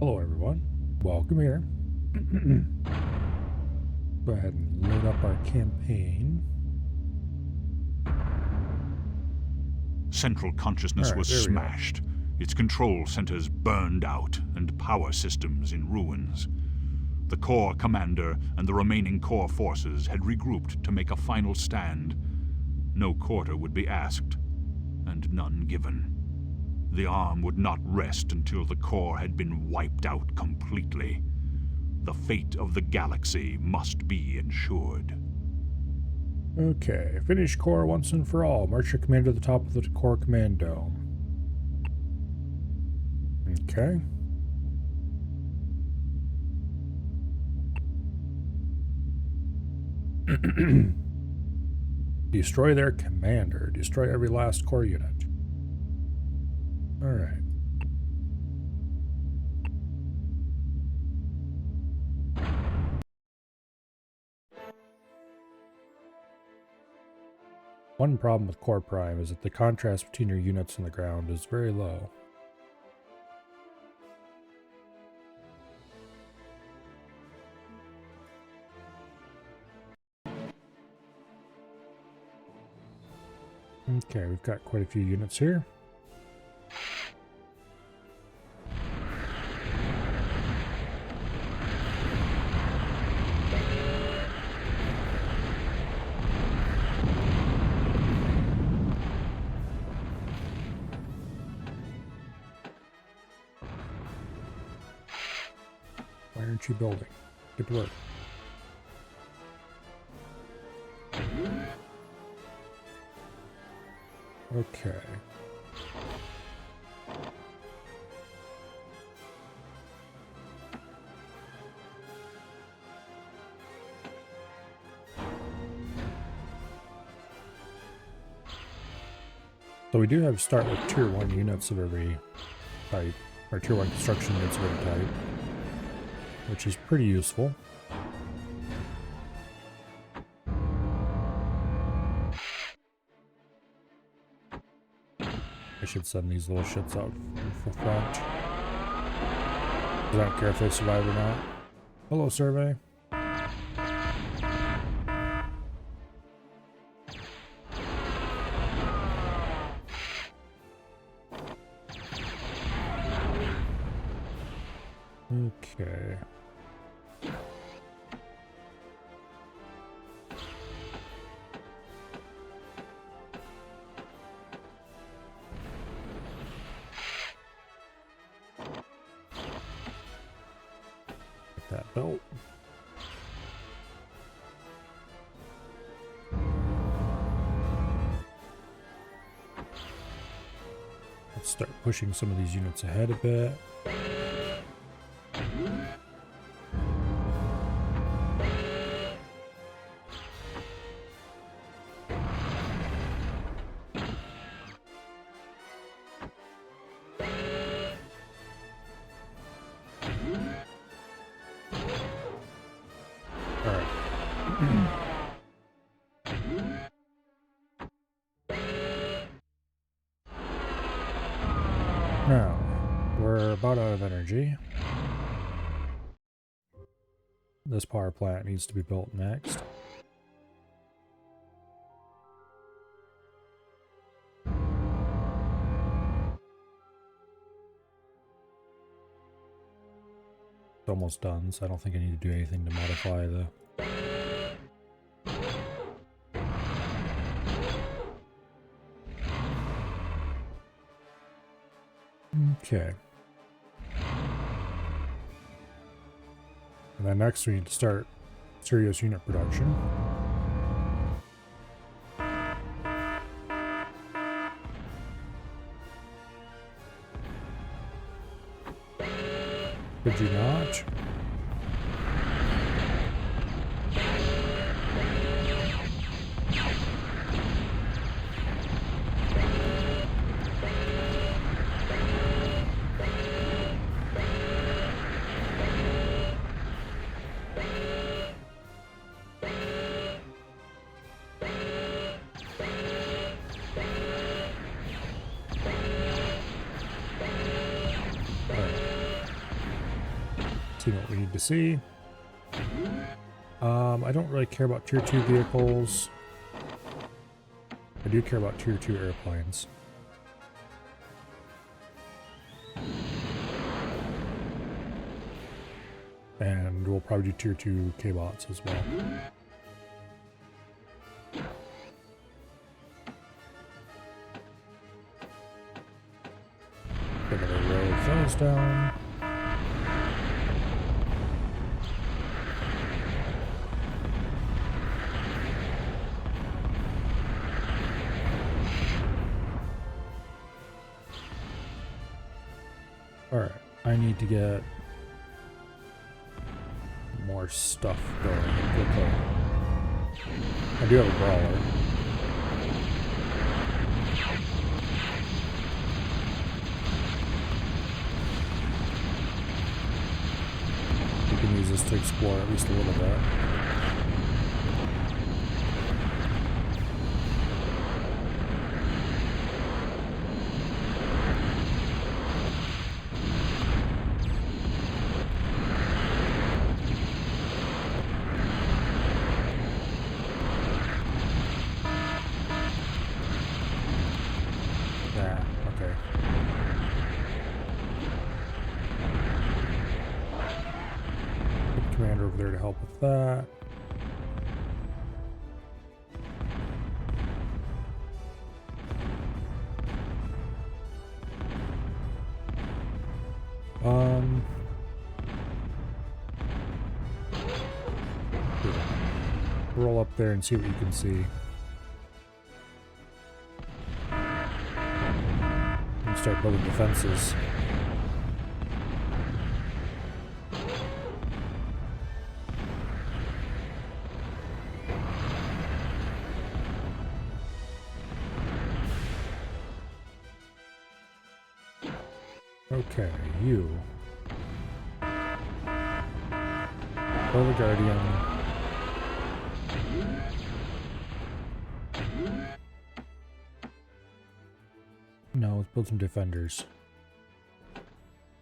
Hello everyone, welcome here. Go ahead and load up our campaign. Central consciousness was smashed, its control centers burned out, and power systems in ruins. The Core commander and the remaining Core forces had regrouped to make a final stand. No quarter would be asked, and none given. The arm would not rest until the Core had been wiped out completely. The fate of the galaxy must be ensured. Okay, finish Core once and for all. March your commander to the top of the Core command dome. Okay. Destroy their commander. Destroy every last Core unit. Alright. One problem with Core Prime is that the contrast between your units and the ground is very low. Okay, we've got quite a few units here. Why aren't you building? Get to work. Okay. So we do have to start with tier 1 units of every type, or tier 1 construction units of every type, which is pretty useful. I should send these little shits out for front. I don't care if they survive or not. Hello, survey. Okay. Get that built. Let's start pushing some of these units ahead a bit. Now, we're about out of energy. This power plant needs to be built next. It's almost done, so I don't think I need to do anything to modify the... Okay. And then next we need to start serious unit production. Could you not? seeing what we need to see. I don't really care about tier 2 vehicles. I do care about tier 2 airplanes. And we'll probably do tier 2 K-bots as well. Get another row of those down. Alright, I need to get more stuff going quickly. I do have a brawler. We can use this to explore at least a little bit. Commander over there to help with that. Roll up there and see what you can see. And start building defenses. Okay, you. Build a Guardian. No, let's build some defenders.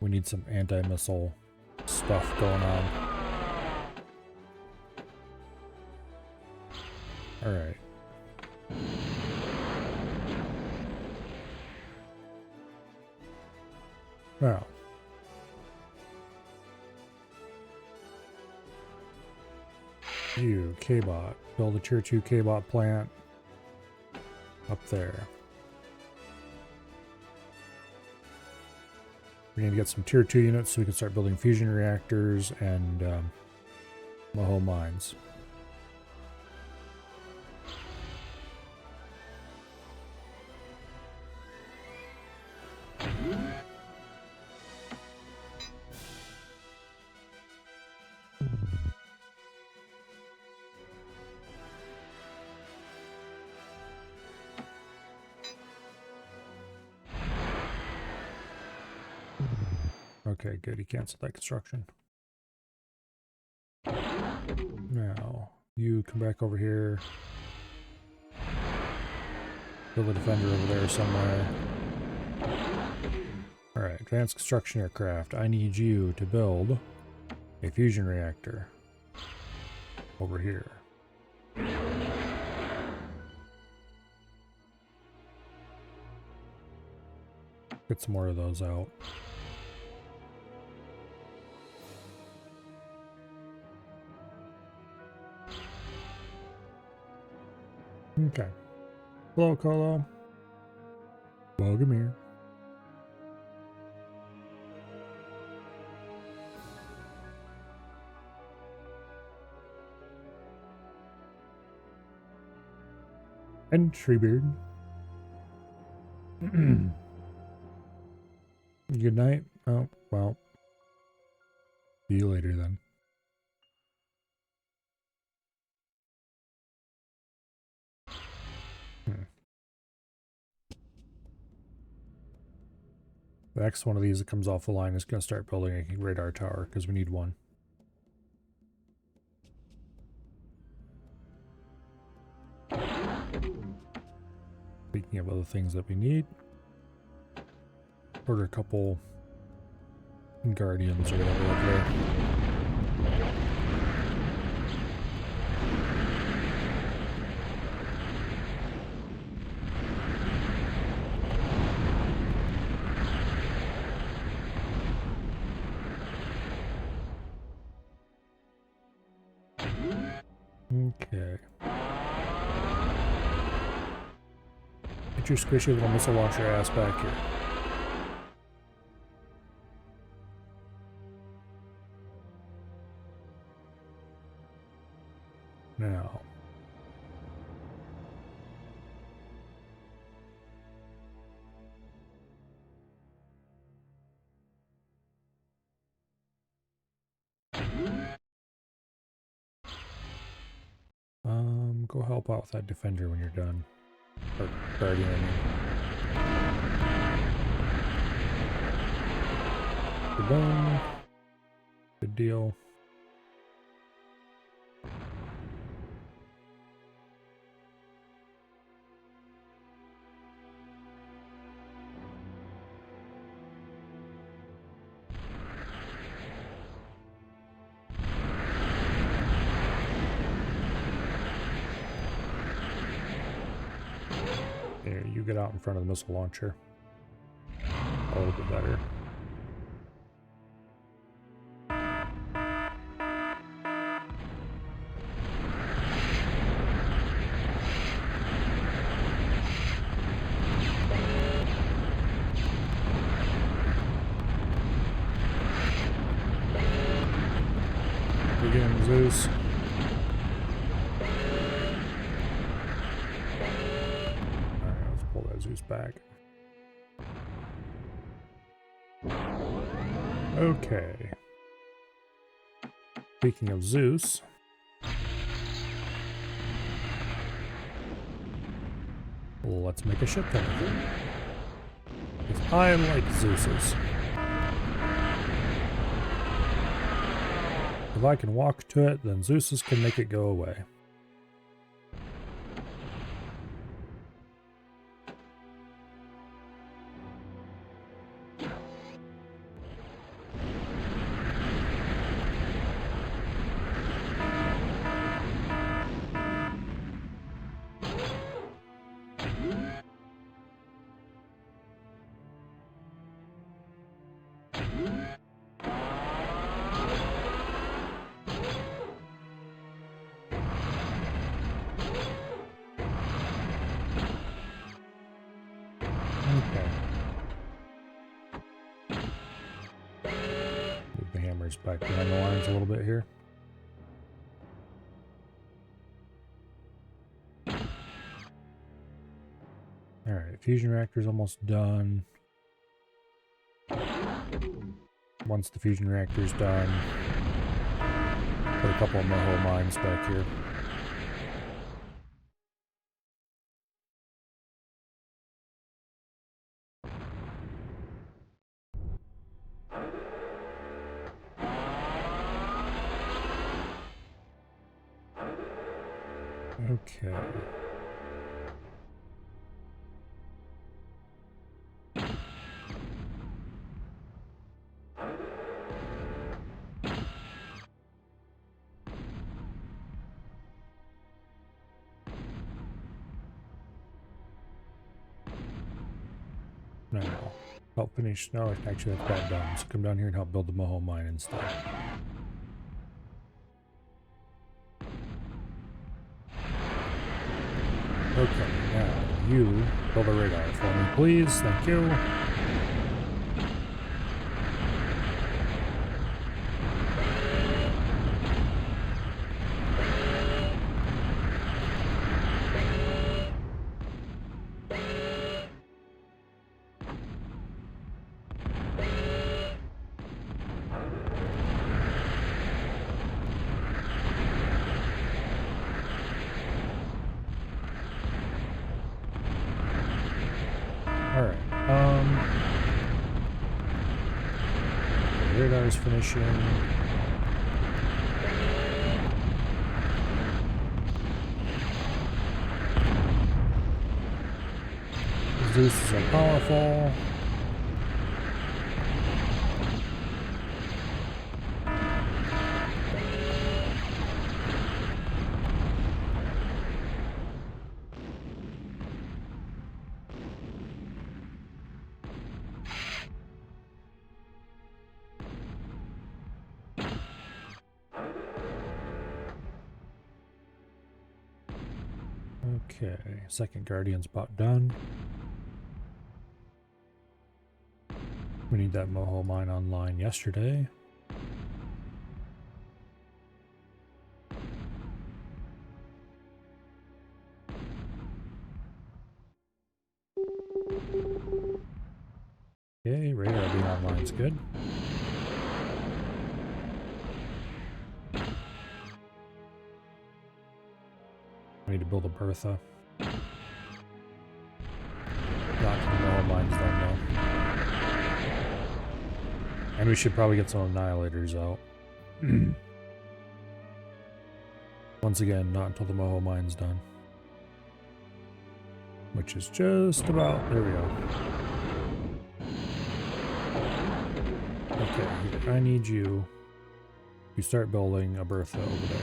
We need some anti-missile stuff going on. Alright. Now, you, K-bot, build a tier 2 K-bot plant up there. We need to get some tier 2 units so we can start building fusion reactors and Moho mines. Okay, good. He canceled that construction. Now, you come back over here. Build a defender over there somewhere. Alright, advanced construction aircraft. I need you to build a fusion reactor over here. Get some more of those out. Okay. Hello, Colo. Welcome here. And Treebeard. Good night. Oh, well. See you later then. The next one of these that comes off the line is going to start building a radar tower because we need one. Speaking of other things that we need, order a couple Guardians or whatever over there. Okay. Get your squishy little missile launcher ass back here. Now. Go help out with that defender when you're done. Or guardian, I mean. You're done. Good deal. There, you get out in front of the missile launcher. A little bit better. Again, Zeus. Pull that Zeus back. Okay. Speaking of Zeus, let's make a ship then. Because I like Zeus's. If I can walk to it, then Zeus's can make it go away. Move the hammers back behind the lines a little bit here. Alright, fusion reactor's almost done. Once the fusion reactor's done, put a couple of Moho mines back here. Okay. Now, help finish. No, actually that's bad done. So come down here and help build the Moho mine instead. Okay, now you build a radar for me, please. Thank you. Radar's finishing. Zeus is so powerful. Okay, second Guardian's about done. We need that Moho mine online yesterday. Okay, radar being online's good. I need to build a Bertha. Not the Moho mine's done though. And we should probably get some Annihilators out. Once again, not until the Moho mine's done. Which is just about... there we go. Okay, I need you to start building a Bertha over there.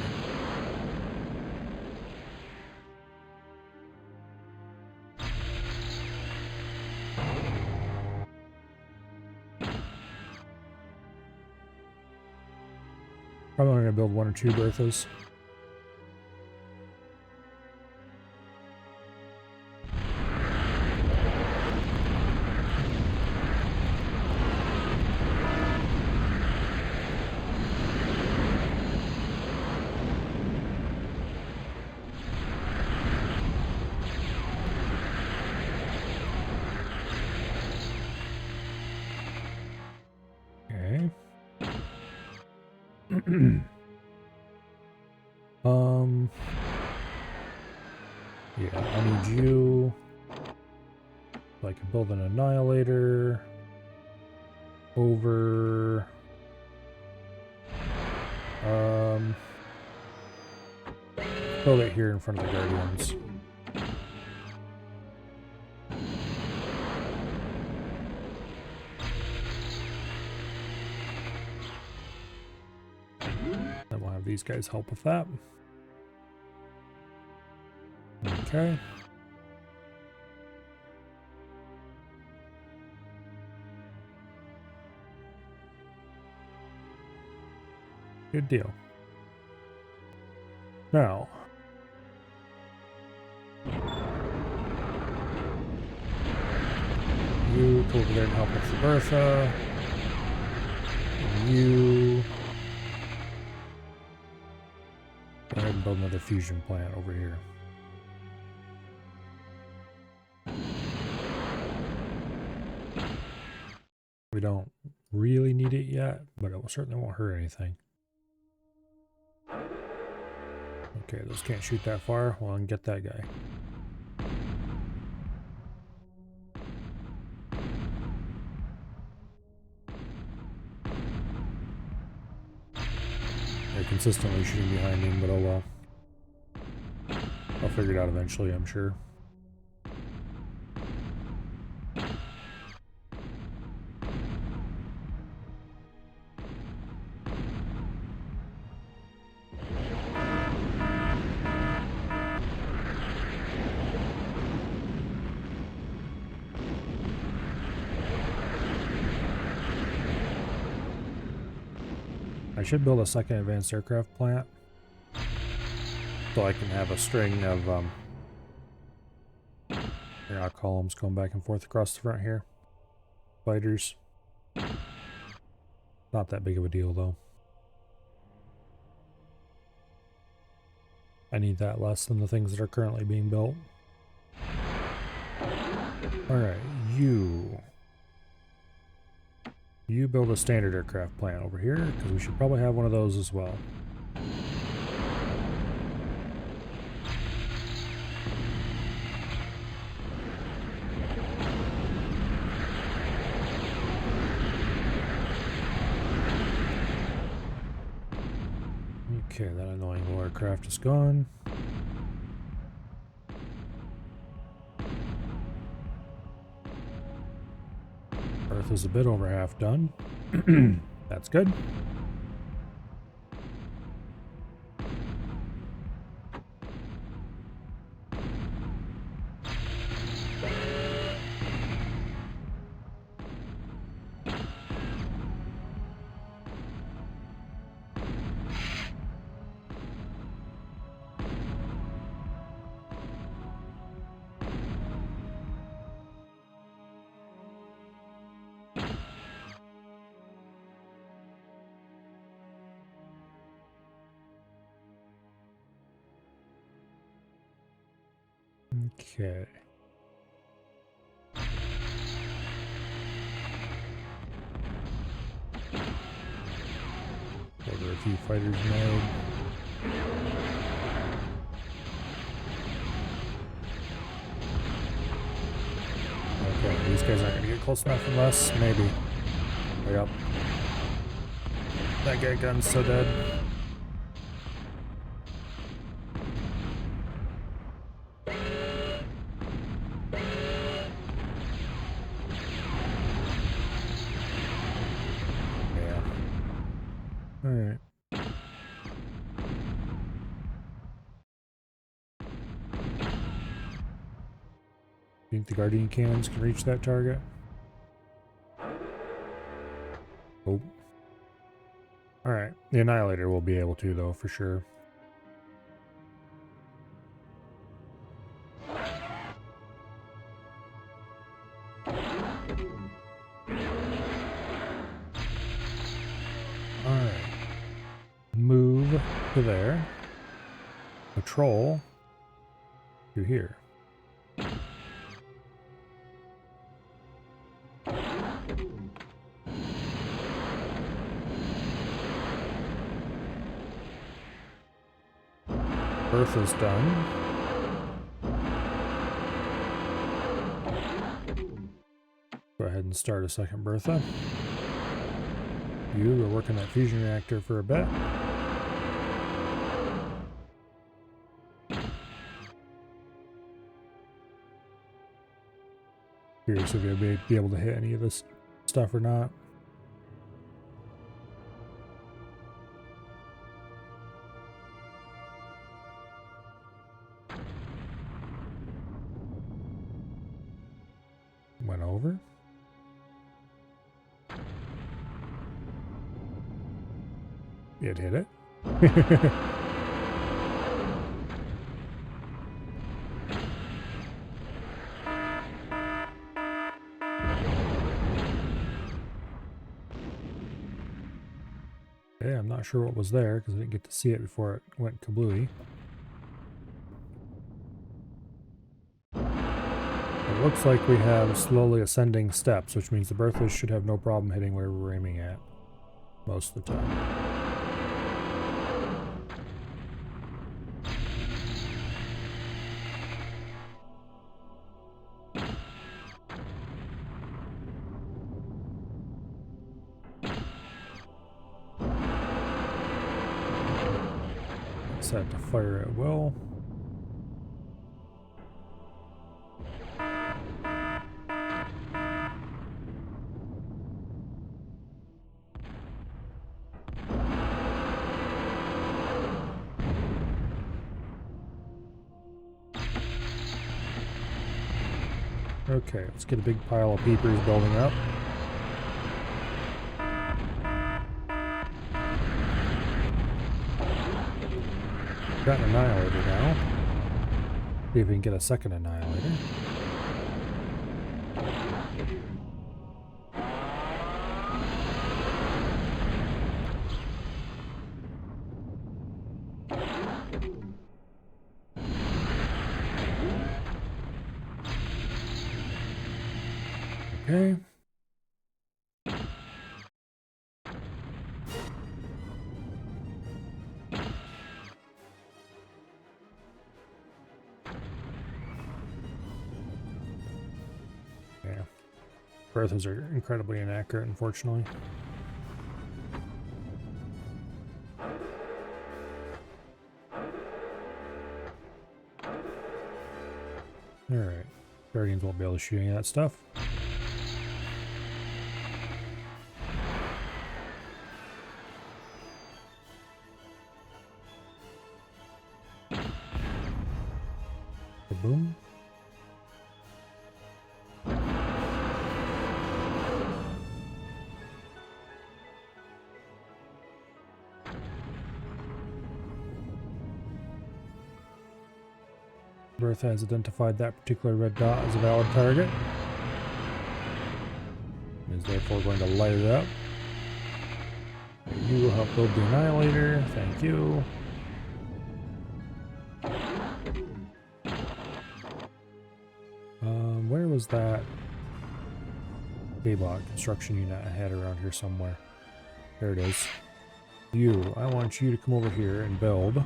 Probably only going to build 1 or 2 Berthas. Okay. Yeah, I need you. So I can build an Annihilator over. Build it here in front of the Guardians. Then we'll have these guys help with that. Okay. Good deal. Now, you go over there and help with the Bertha. And you go ahead and build another fusion plant over here. We don't really need it yet, but it certainly won't hurt anything. Okay, those can't shoot that far. Well, I can get that guy. They're consistently shooting behind me, but oh well. I'll figure it out eventually, I'm sure. I should build a second advanced aircraft plant so I can have a string of air columns going back and forth across the front here. Fighters. Not that big of a deal though. I need that less than the things that are currently being built. Alright, You build a standard aircraft plant over here, because we should probably have one of those as well. Okay, that annoying little aircraft is gone. Earth is a bit over half done. That's good. Okay. Order a few fighters made. Okay, these guys aren't gonna get close enough unless maybe. Yep. That guy gun's so dead. Alright. Think the Guardian cannons can reach that target? Oh. Alright. The Annihilator will be able to, though, for sure. Alright. Move to there. Patrol to here. Bertha's done. Go ahead and start a second Bertha. You are working that fusion reactor for a bit. Curious if you'll be able to hit any of this stuff or not. Went over. It hit it. Okay, I'm not sure what was there because I didn't get to see it before it went kablooey. It looks like we have slowly ascending steps, which means the Berthas should have no problem hitting where we're aiming at most of the time. Set to fire at will. Okay, let's get a big pile of peepers building up. Got an Annihilator now. See if we can get a second Annihilator. Okay. Yeah. Berthas are incredibly inaccurate, unfortunately. Alright. Guardians won't be able to shoot any of that stuff. Boom. Bertha has identified that particular red dot as a valid target. And is therefore going to light it up. You will help build the Annihilator. Thank you. was that K-bot construction unit I had around here somewhere? There it is. You, I want you to come over here and build.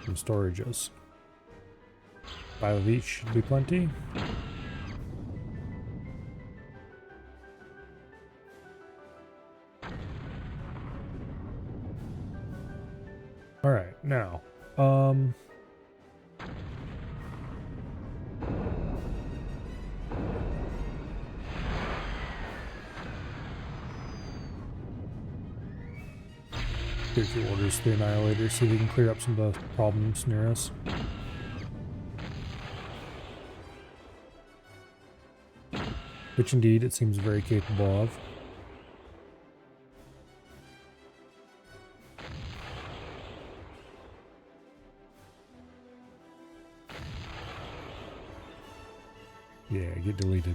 Some storages. 5 of each should be plenty. Alright, now, get a few orders to the Annihilator so we can clear up some of the problems near us. Which indeed it seems very capable of. Yeah, get deleted.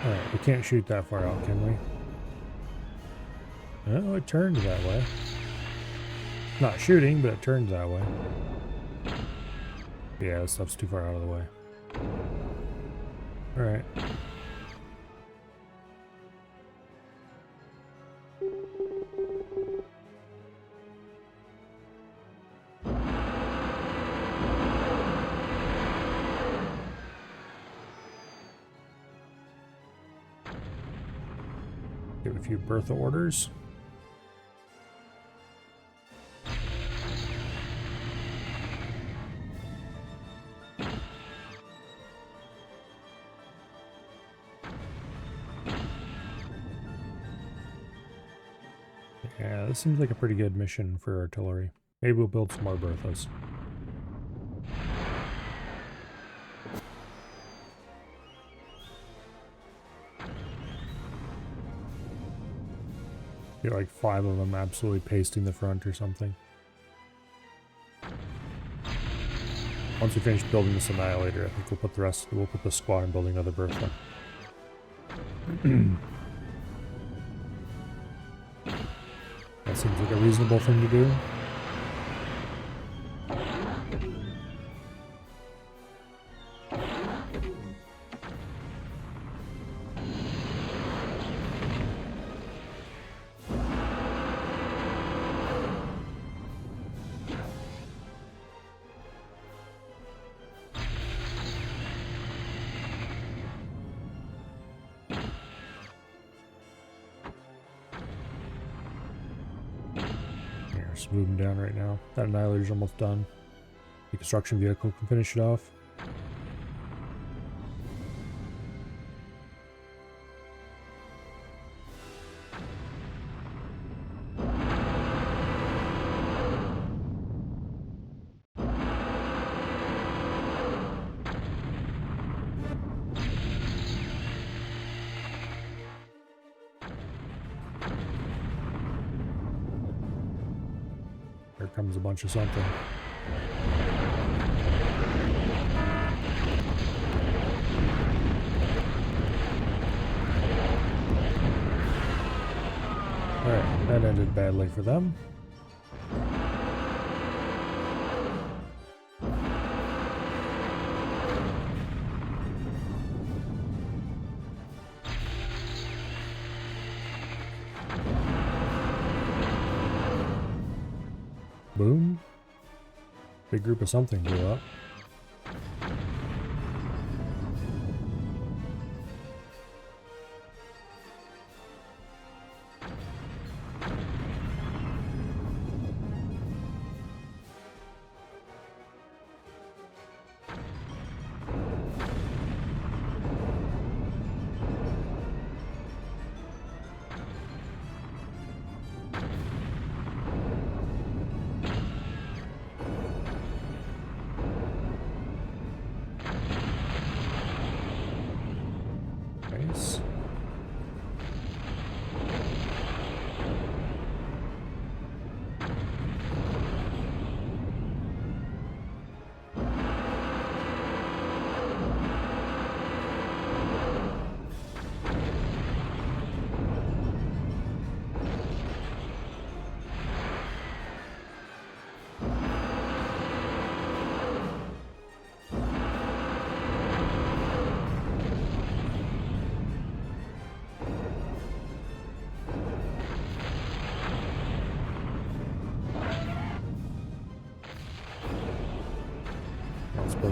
Alright, we can't shoot that far out, can we? Oh, it turned that way. Not shooting, but it turned that way. Yeah, this stuff's too far out of the way. Alright. Give a few Bertha orders. Yeah, this seems like a pretty good mission for artillery. Maybe we'll build some more Berthas. Get like 5 of them absolutely pasting the front or something. Once we finish building this Annihilator, I think we'll put the squad in building another Bertha. That seems like a reasonable thing to do. Just moving down right now. That Annihilator's almost done. The construction vehicle can finish it off. Here comes a bunch of something. Alright, that ended badly for them. Boom. Big group of something blew up.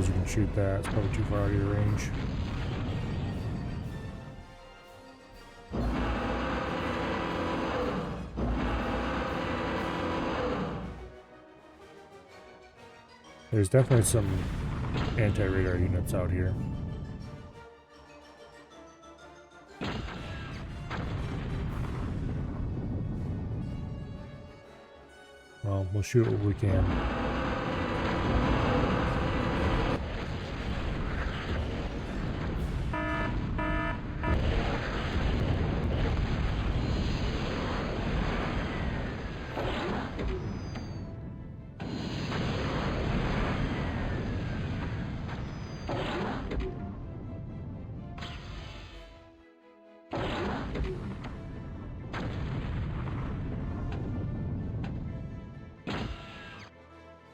suppose you can shoot that. It's probably too far out of your range. There's definitely some anti-radar units out here. Well, we'll shoot what we can.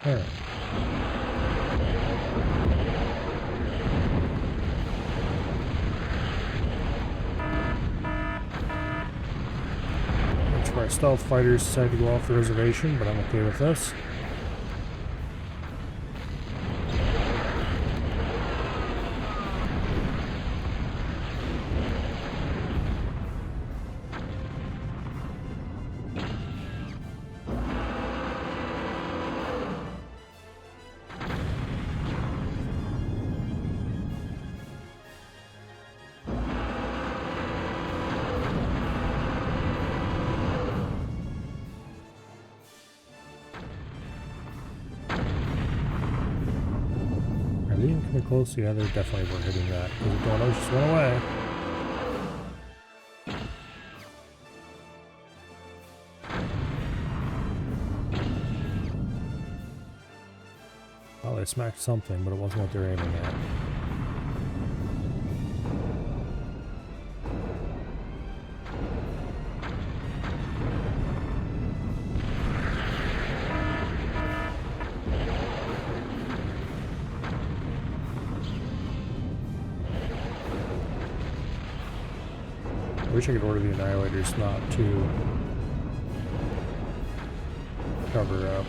Alright. Bunch of our stealth fighters decided to go off the reservation, but I'm okay with this. Are they even coming close? Yeah, they definitely weren't hitting that. Because the tornado just went away. Well, they smacked something, but it wasn't what they were aiming at. I wish I could order the Annihilators not to cover up.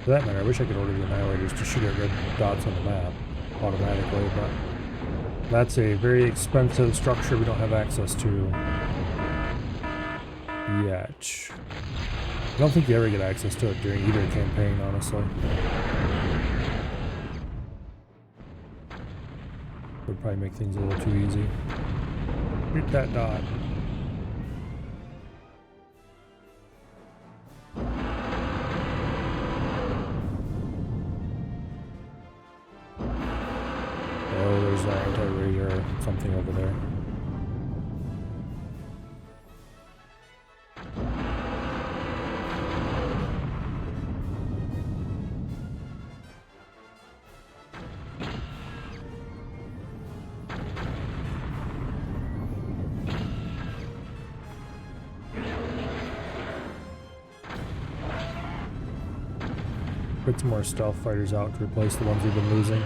For that matter, I wish I could order the Annihilators to shoot at red dots on the map automatically, but that's a very expensive structure we don't have access to yet. I don't think you ever get access to it during either campaign, honestly. Would probably make things a little too easy. Shoot that dot. Oh, there's that anti-radar something over there. Put some more stealth fighters out to replace the ones we've been losing.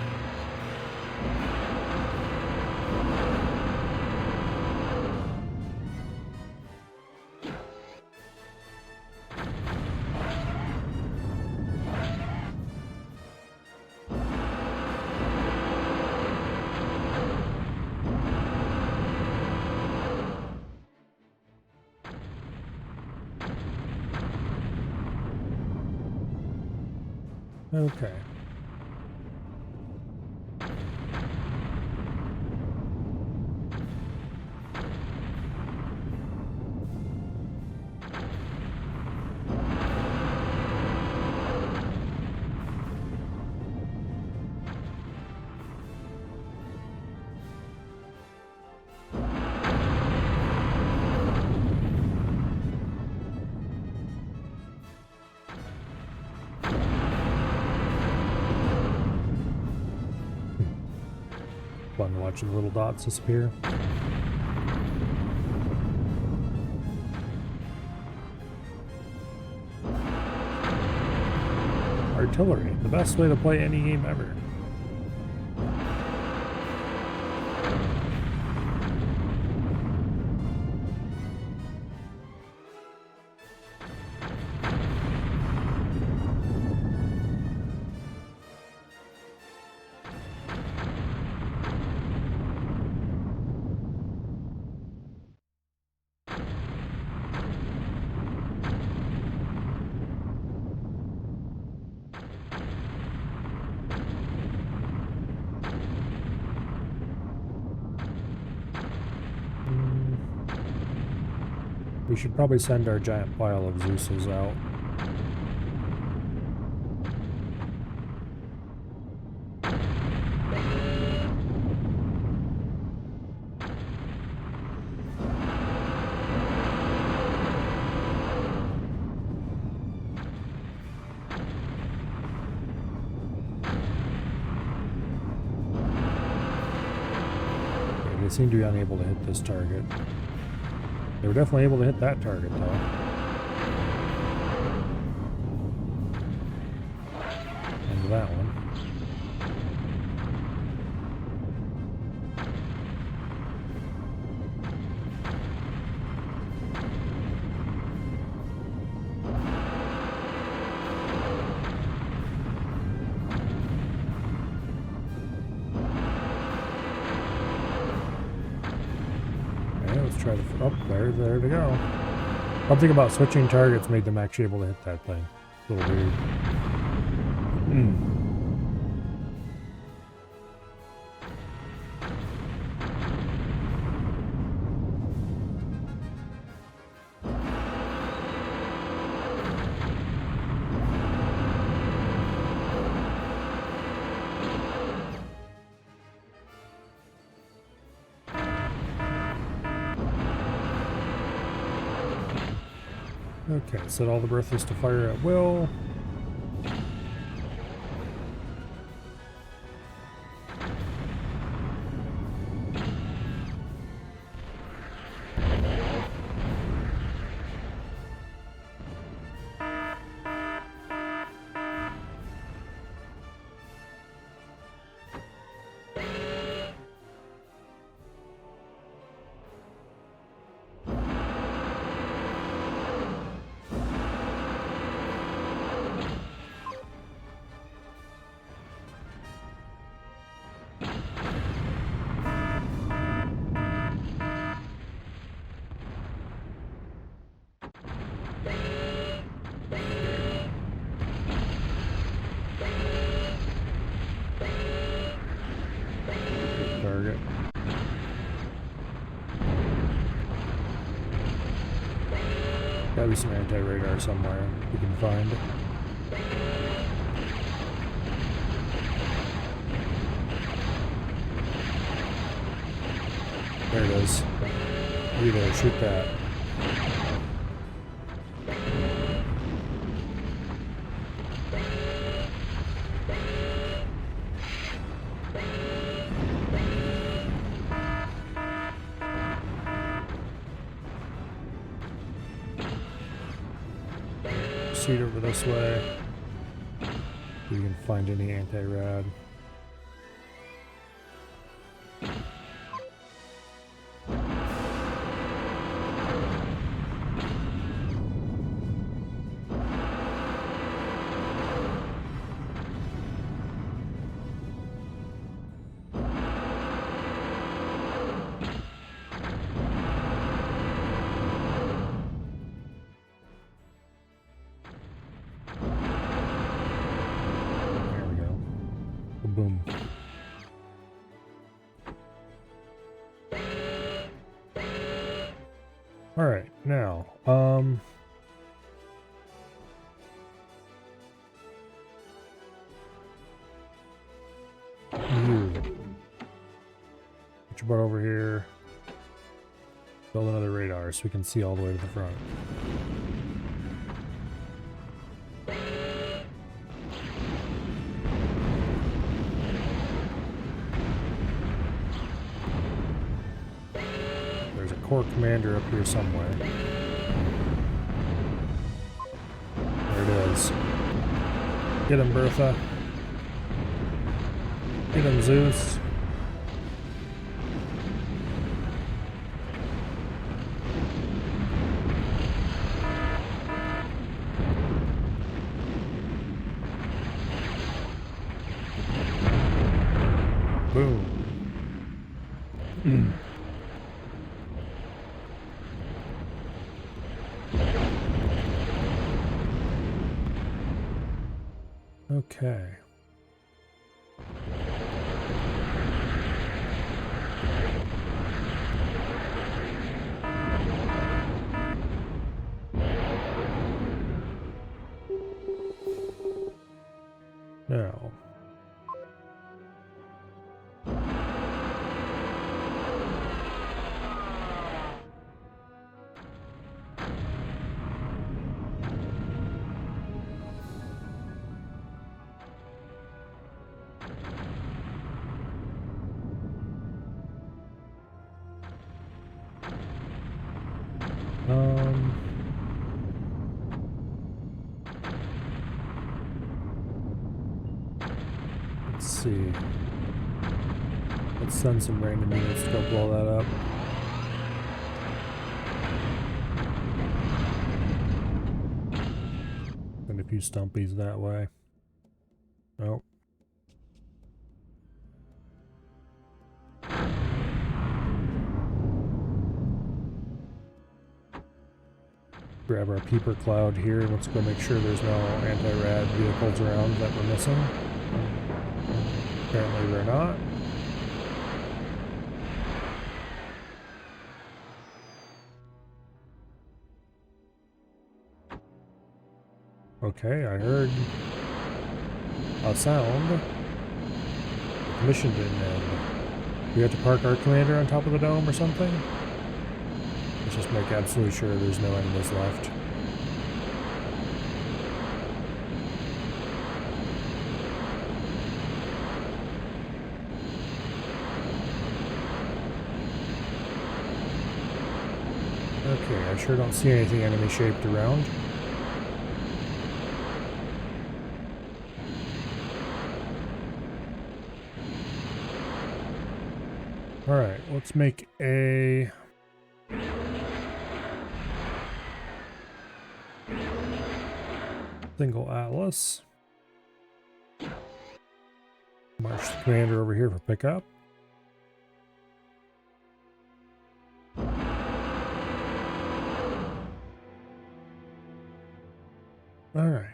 Okay. Fun watching the little dots disappear. Artillery, the best way to play any game ever. We should probably send our giant pile of Zeuses out. They seem to be unable to hit this target. They were definitely able to hit that target, though. And that one. Let's try to... Oh, there we go. Something about switching targets made them actually able to hit that thing. A little weird. Okay, set all the berthas to fire at will. Target. Gotta be some anti-radar somewhere we can find. There it is. You there, shoot that. Proceed over this way. We can find any anti-rad. Boom. All right, now, you get your butt over here. Build another radar so we can see all the way to the front. Core commander up here somewhere. There it is. Get him, Bertha. Get him, Zeus. Boom. Okay. Now. Let's see. Let's send some random units to go blow that up. Send a few stumpies that way. Nope. Grab our peeper cloud here. Let's go make sure there's no anti-rad vehicles around that we're missing. Apparently we're not. Okay, I heard a sound. The mission didn't end. We have to park our commander on top of the dome or something? Let's just make absolutely sure there's no enemies left. Okay, I sure don't see anything enemy-shaped around. Alright, let's make a... single Atlas. March the commander over here for pickup. Alright.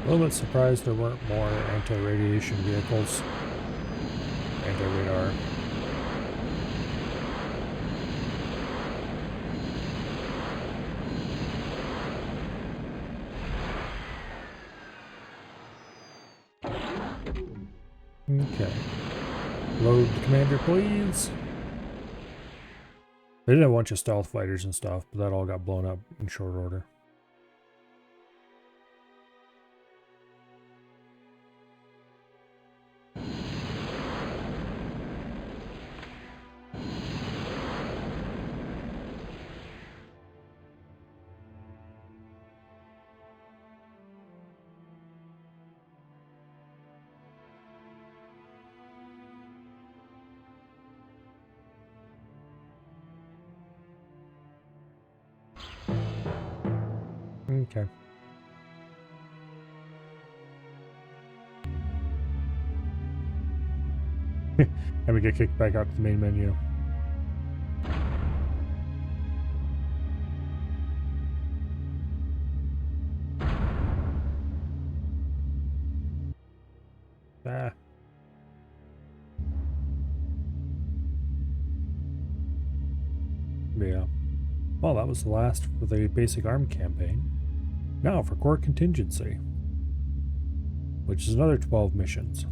A little bit surprised there weren't more anti-radiation vehicles. Anti-radar. Okay. Load the commander, please. They did a bunch of stealth fighters and stuff, but that all got blown up in short order. Okay. And we get kicked back out to the main menu. Ah. Yeah. Well, that was the last for the basic arm campaign. Now for core contingency, which is another 12 missions.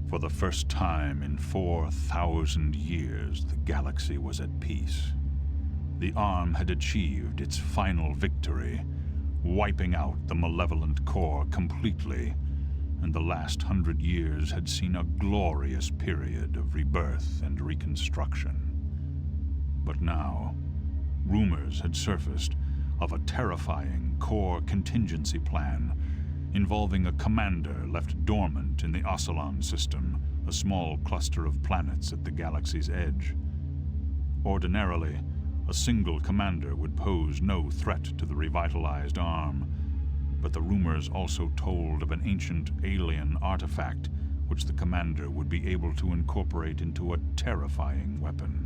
For the first time in 4,000 years, the galaxy was at peace. The arm had achieved its final victory, wiping out the malevolent core completely, and the last 100 years had seen a glorious period of rebirth and reconstruction. But now, rumors had surfaced of a terrifying core contingency plan involving a commander left dormant in the Ocelon system, a small cluster of planets at the galaxy's edge. Ordinarily, a single commander would pose no threat to the revitalized arm, but the rumors also told of an ancient alien artifact which the commander would be able to incorporate into a terrifying weapon.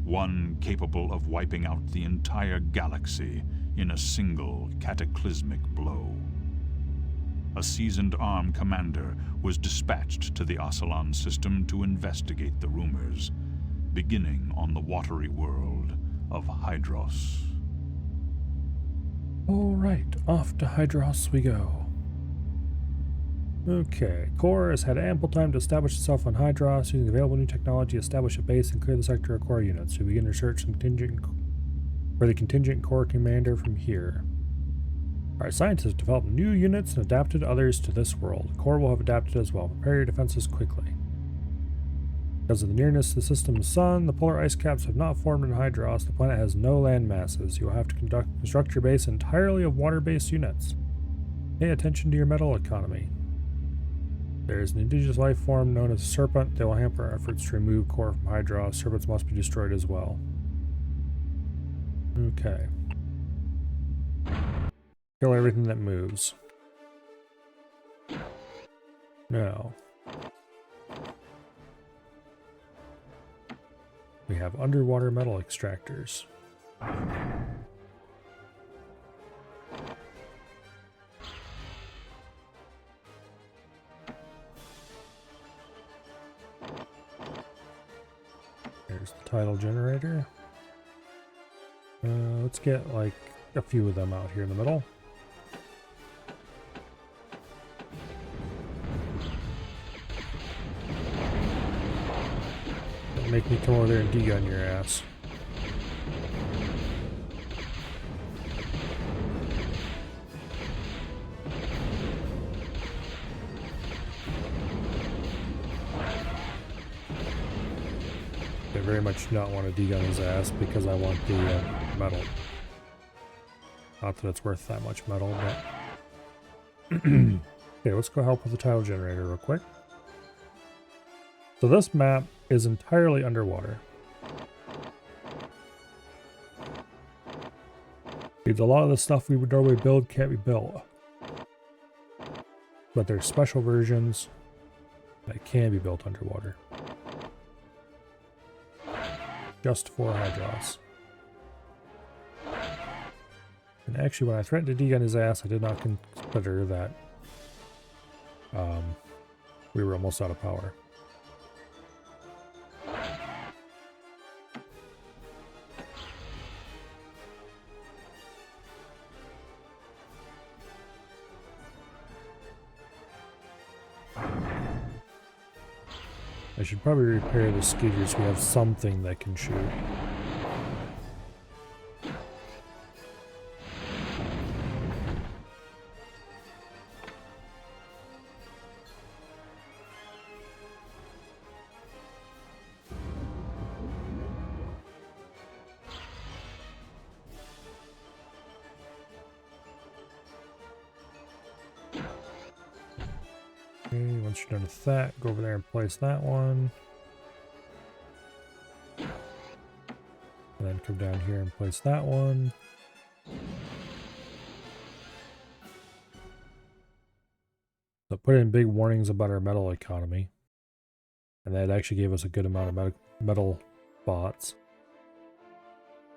One capable of wiping out the entire galaxy in a single cataclysmic blow. A seasoned ARM commander was dispatched to the Ocelon system to investigate the rumors, beginning on the watery world of Hydros. Alright, off to Hydros we go. Okay, CORE has had ample time to establish itself on Hydros, using available new technology, establish a base, and clear the sector of CORE units. We begin to search for the contingent CORE commander from here. Our scientists have developed new units and adapted others to this world. CORE will have adapted as well. Prepare your defenses quickly. Because of the nearness to the system's sun, the polar ice caps have not formed in Hydros. The planet has no land masses. You will have to construct your base entirely of water-based units. Pay attention to your metal economy. There is an indigenous life form known as a serpent. They will hamper our efforts to remove CORE from Hydros. Serpents must be destroyed as well. Okay. Kill everything that moves. Now. We have underwater metal extractors. There's the tidal generator. Let's get like a few of them out here in the middle. Don't make me come over there and degun your ass. I very much do not want to degun his ass because I want the metal. Not that it's worth that much metal, but... Okay, let's go help with the tidal generator real quick. So this map is entirely underwater. Because a lot of the stuff we would normally build can't be built. But there's special versions that can be built underwater. Just for Hydros. And actually, when I threatened to degun his ass, I did not consider that we were almost out of power. I should probably repair the skidder so we have something that can shoot. Okay, once you're done with that, go over there and place that one. And then come down here and place that one. So put in big warnings about our metal economy. And that actually gave us a good amount of metal bots.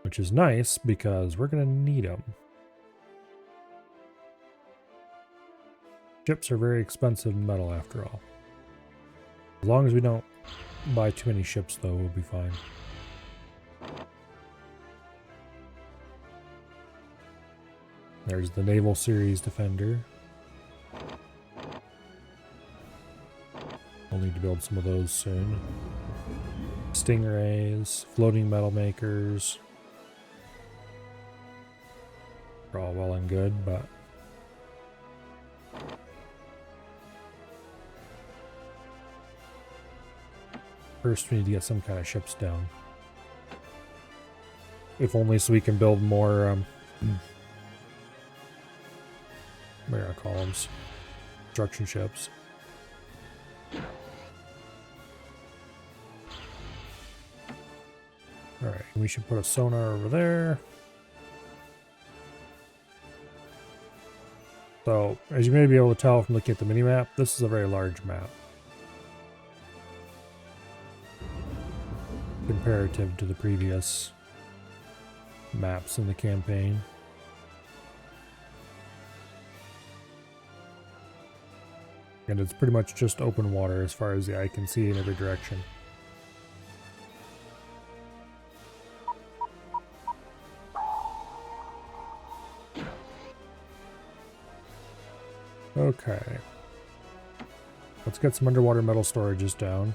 Which is nice because we're going to need them. Ships are very expensive metal after all. As long as we don't buy too many ships though, we'll be fine. There's the Naval Series Defender. We'll need to build some of those soon. Stingrays, floating metal makers. They're all well and good, but first we need to get some kind of ships down. If only so we can build more what do I call them? Construction ships. Alright, we should put a sonar over there. So, as you may be able to tell from looking at the mini-map, this is a very large map. Comparative to the previous maps in the campaign. And it's pretty much just open water as far as the eye can see in every direction. Okay. Let's get some underwater metal storages down.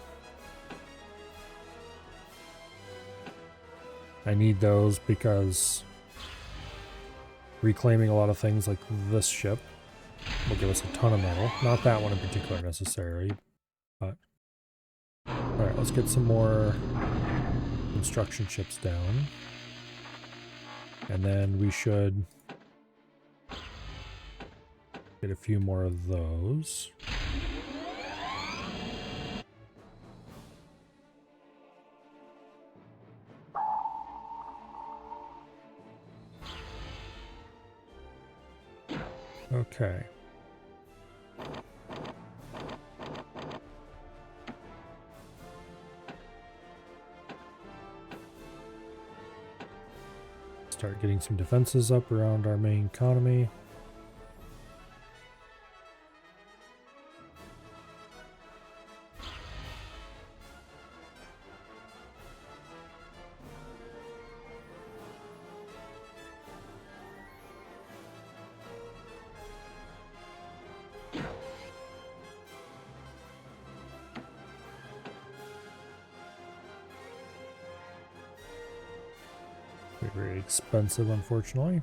I need those because reclaiming a lot of things like this ship will give us a ton of metal. Not that one in particular necessarily, but... Alright, let's get some more construction ships down. And then we should get a few more of those. Okay. Start getting some defenses up around our main economy. Very expensive, unfortunately.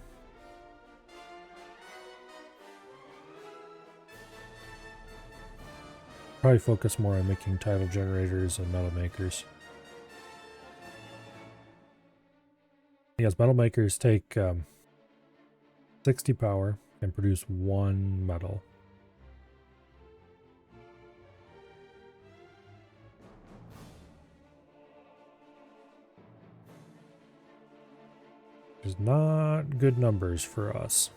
Probably focus more on making tidal generators and metal makers. Yes, metal makers take 60 power and produce 1 metal. Which is not good numbers for us.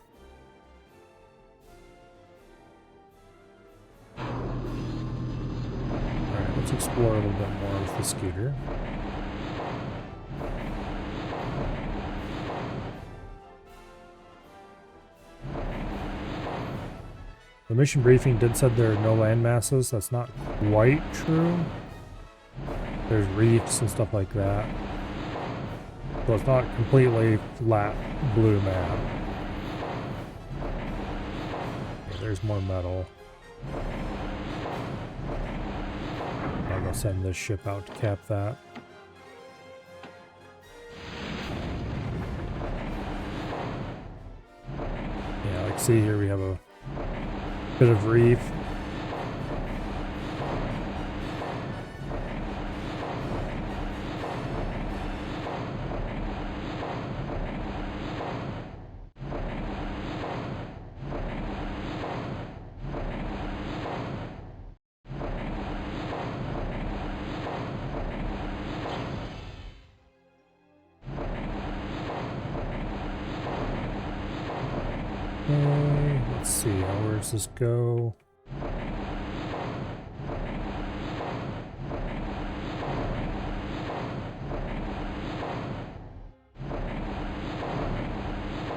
Alright, let's explore a little bit more with the Skeeter. The mission briefing did said there are no land masses. That's not quite true. There's reefs and stuff like that. So it's not completely flat blue map. Okay, there's more metal. I'm gonna send this ship out to cap that. Yeah, like see here we have a bit of reef. Okay, let's see, where does this go?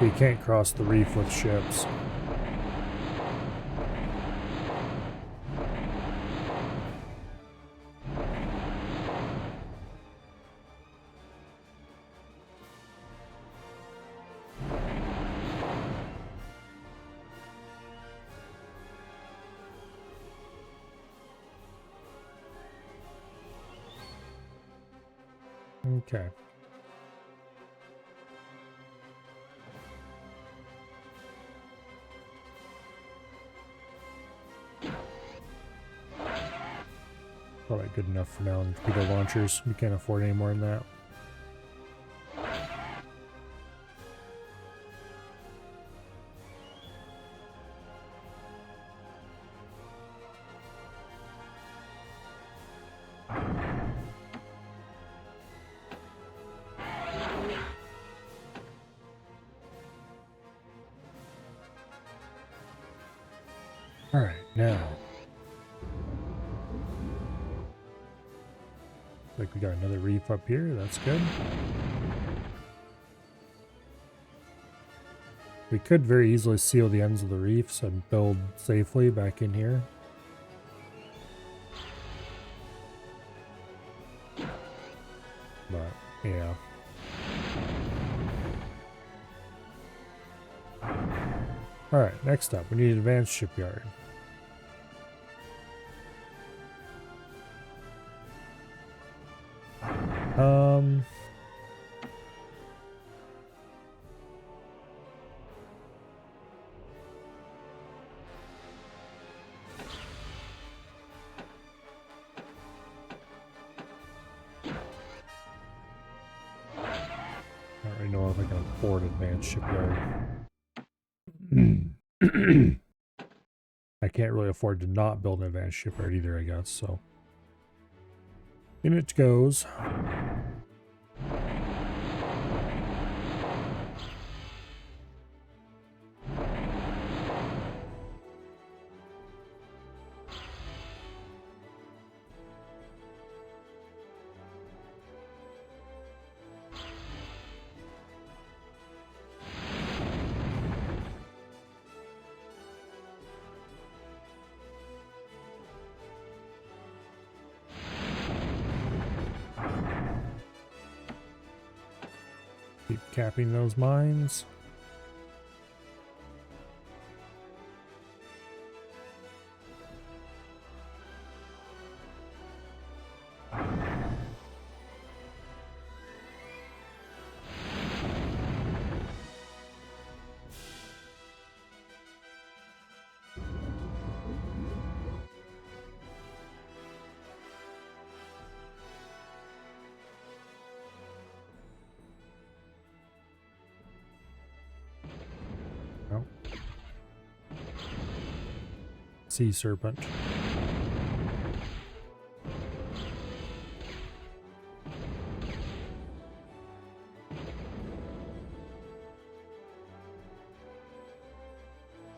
We can't cross the reef with ships. Okay. Probably good enough for now in torpedo launchers. We can't afford any more than that. Alright, now. Like we got another reef up here, that's good. We could very easily seal the ends of the reefs and build safely back in here. But, yeah. Alright, next up, we need an advanced shipyard. I don't really know if I can afford advanced shipyard. I can't really afford to not build an advanced shipyard either, I guess, so. In it goes. Keep capping those mines. Oh. Sea serpent.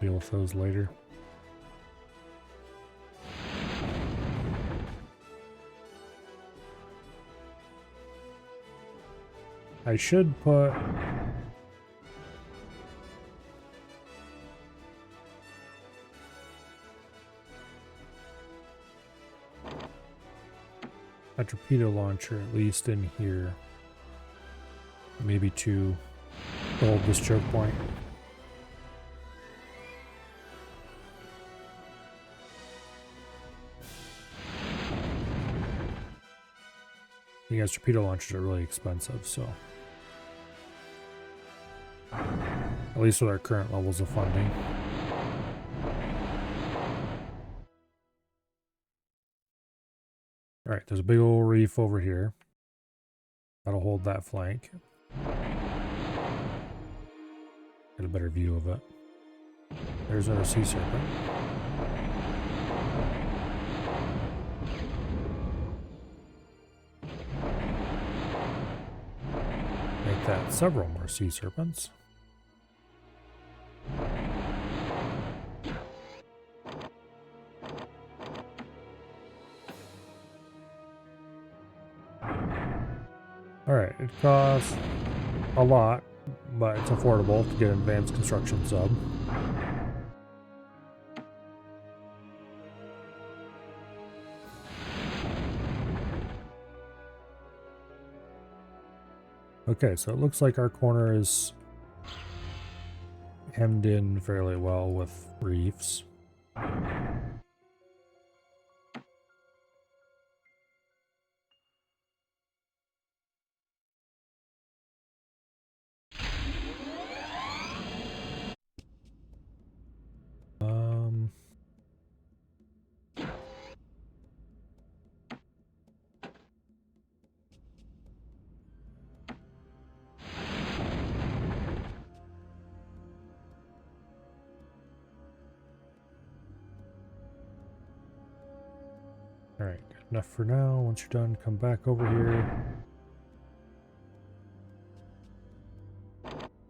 Deal with those later. I should put a torpedo launcher at least in here. Maybe two to hold this choke point. You guys, torpedo launchers are really expensive, so at least with our current levels of funding. Alright, there's a big old reef over here. That'll hold that flank. Get a better view of it. There's our sea serpent. Make that several more sea serpents. Alright, it costs a lot, but it's affordable to get an advanced construction sub. Okay, so it looks like our corner is hemmed in fairly well with reefs. Alright, enough for now. Once you're done, come back over here.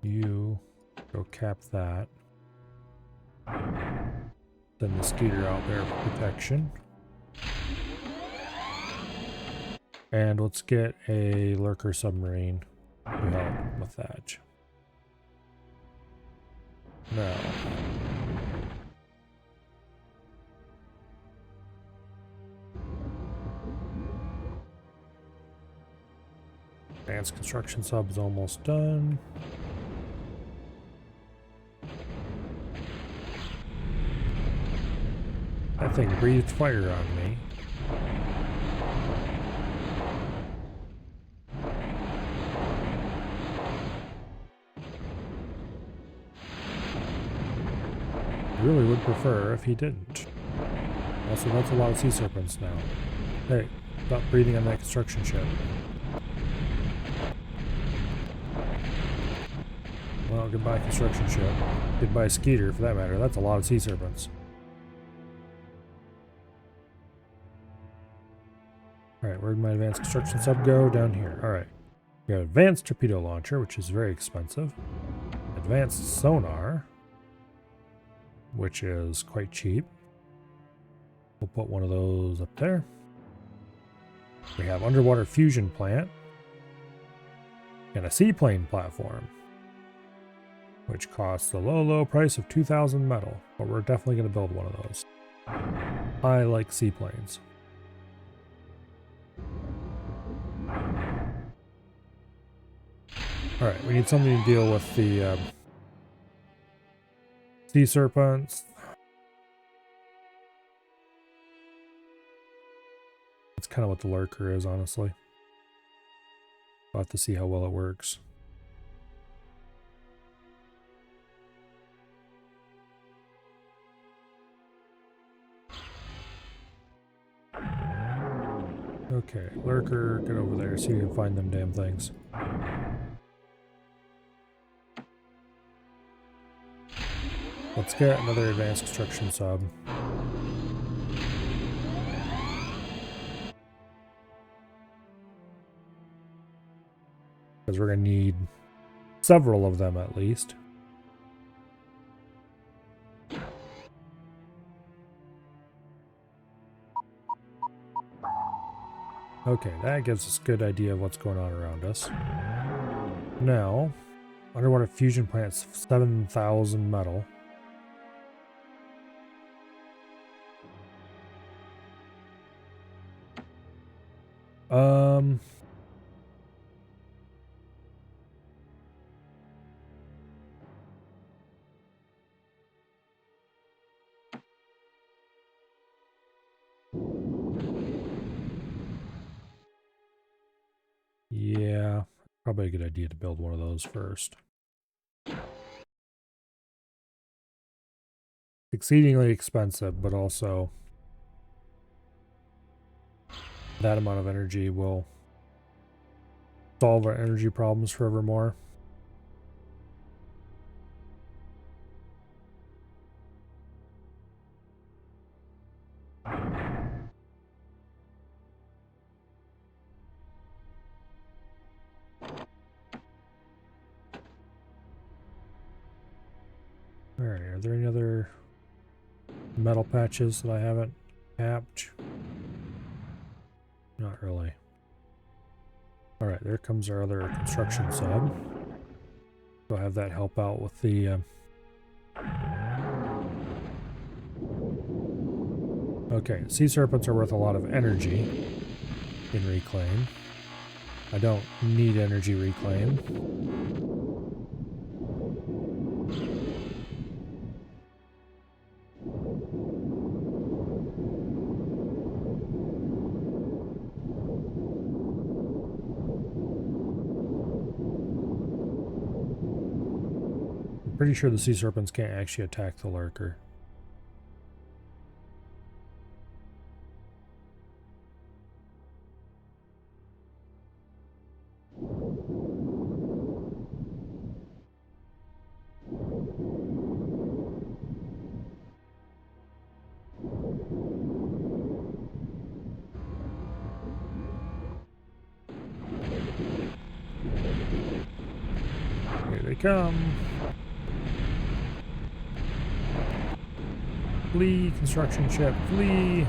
You go cap that. Send the Skeeter out there for protection. And let's get a lurker submarine to help with that. Now, advanced construction sub is almost done. That thing breathed fire on me. I really would prefer if he didn't. Also, that's a lot of sea serpents now. Hey, stop breathing on that construction ship. Well, goodbye construction ship. Goodbye Skeeter, for that matter. That's a lot of sea serpents. Alright, where did my advanced construction sub go? Down here. Alright. We have advanced torpedo launcher, which is very expensive. Advanced sonar, which is quite cheap. We'll put one of those up there. We have underwater fusion plant and a seaplane platform, which costs the low price of 2,000 metal, but we're definitely going to build one of those. I like seaplanes. Alright, we need something to deal with the sea serpents. That's kind of what the lurker is, honestly. We'll have to see how well it works. Okay, lurker, get over there, see if you can find them damn things. Let's get another advanced construction sub. Because we're going to need several of them at least. Okay, that gives us a good idea of what's going on around us. Now, underwater fusion plant's 7,000 metal. Yeah, probably a good idea to build one of those first. Exceedingly expensive, but also that amount of energy will solve our energy problems forevermore. Alright, are there any other metal patches that I haven't tapped? Not really. Alright, there comes our other construction sub. Go have that help out with the... Okay, sea serpents are worth a lot of energy in reclaim. I don't need energy reclaim. Pretty sure the sea serpents can't actually attack the lurker. Here they come. Flee, construction ship, flee!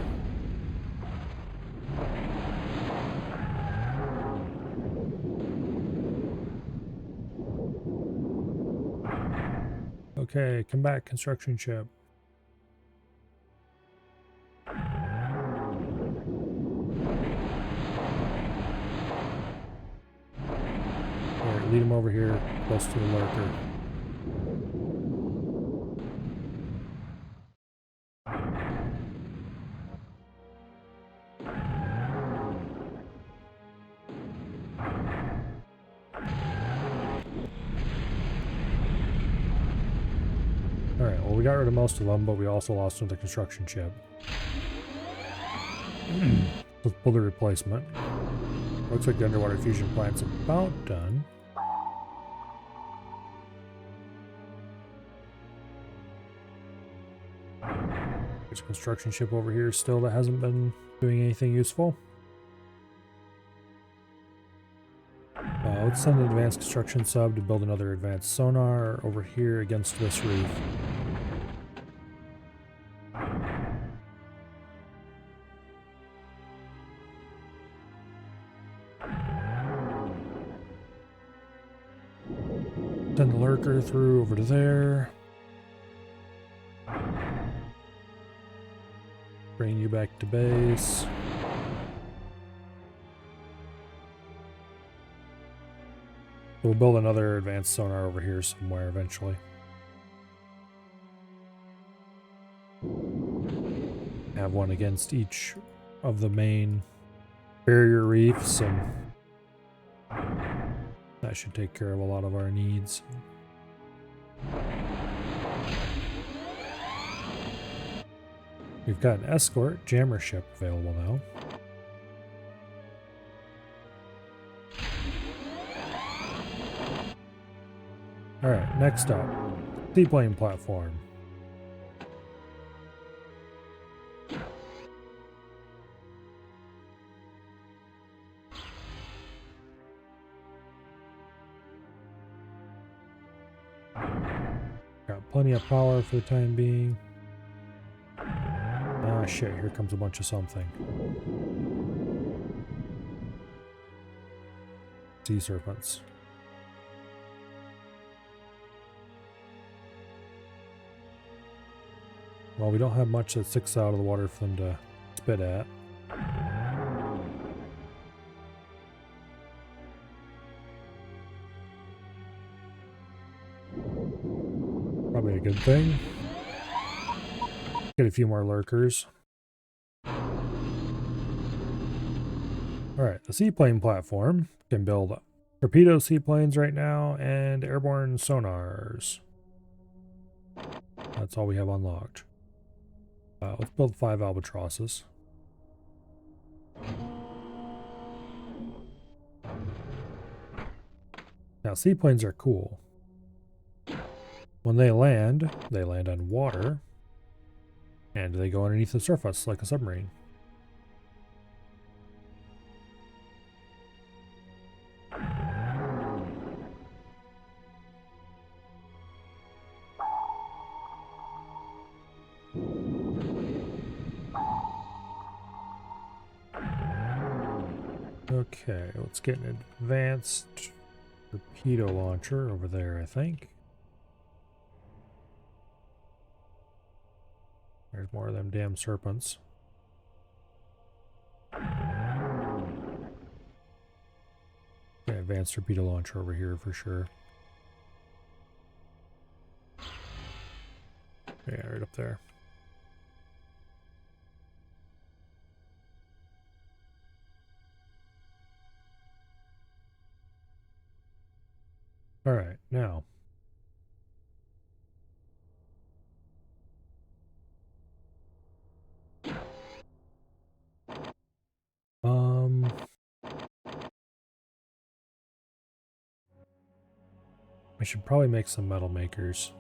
Okay, come back, construction ship. Alright, lead him over here, close to the lurker. Alright, well we got rid of most of them, but we also lost another construction ship. Let's pull the replacement. Looks like the underwater fusion plant's about done. There's a construction ship over here still that hasn't been doing anything useful. Let's send an advanced construction sub to build another advanced sonar over here against this reef. Send the lurker through over to there. Bring you back to base. We'll build another advanced sonar over here somewhere eventually. Have one against each of the main barrier reefs, and that should take care of a lot of our needs. We've got an escort jammer ship available now. Alright, next up, seaplane platform. Got plenty of power for the time being. Ah shit, here comes a bunch of something. Sea serpents. Well, we don't have much that sticks out of the water for them to spit at. Probably a good thing. Get a few more lurkers. Alright, the seaplane platform can build torpedo seaplanes right now and airborne sonars. That's all we have unlocked. Let's build 5 albatrosses. Now, seaplanes are cool. When they land on water, and they go underneath the surface like a submarine. Okay, let's get an advanced torpedo launcher over there, I think. There's more of them damn serpents. Yeah, advanced torpedo launcher over here for sure. Yeah, right up there. All right, now. I should probably make some metal makers.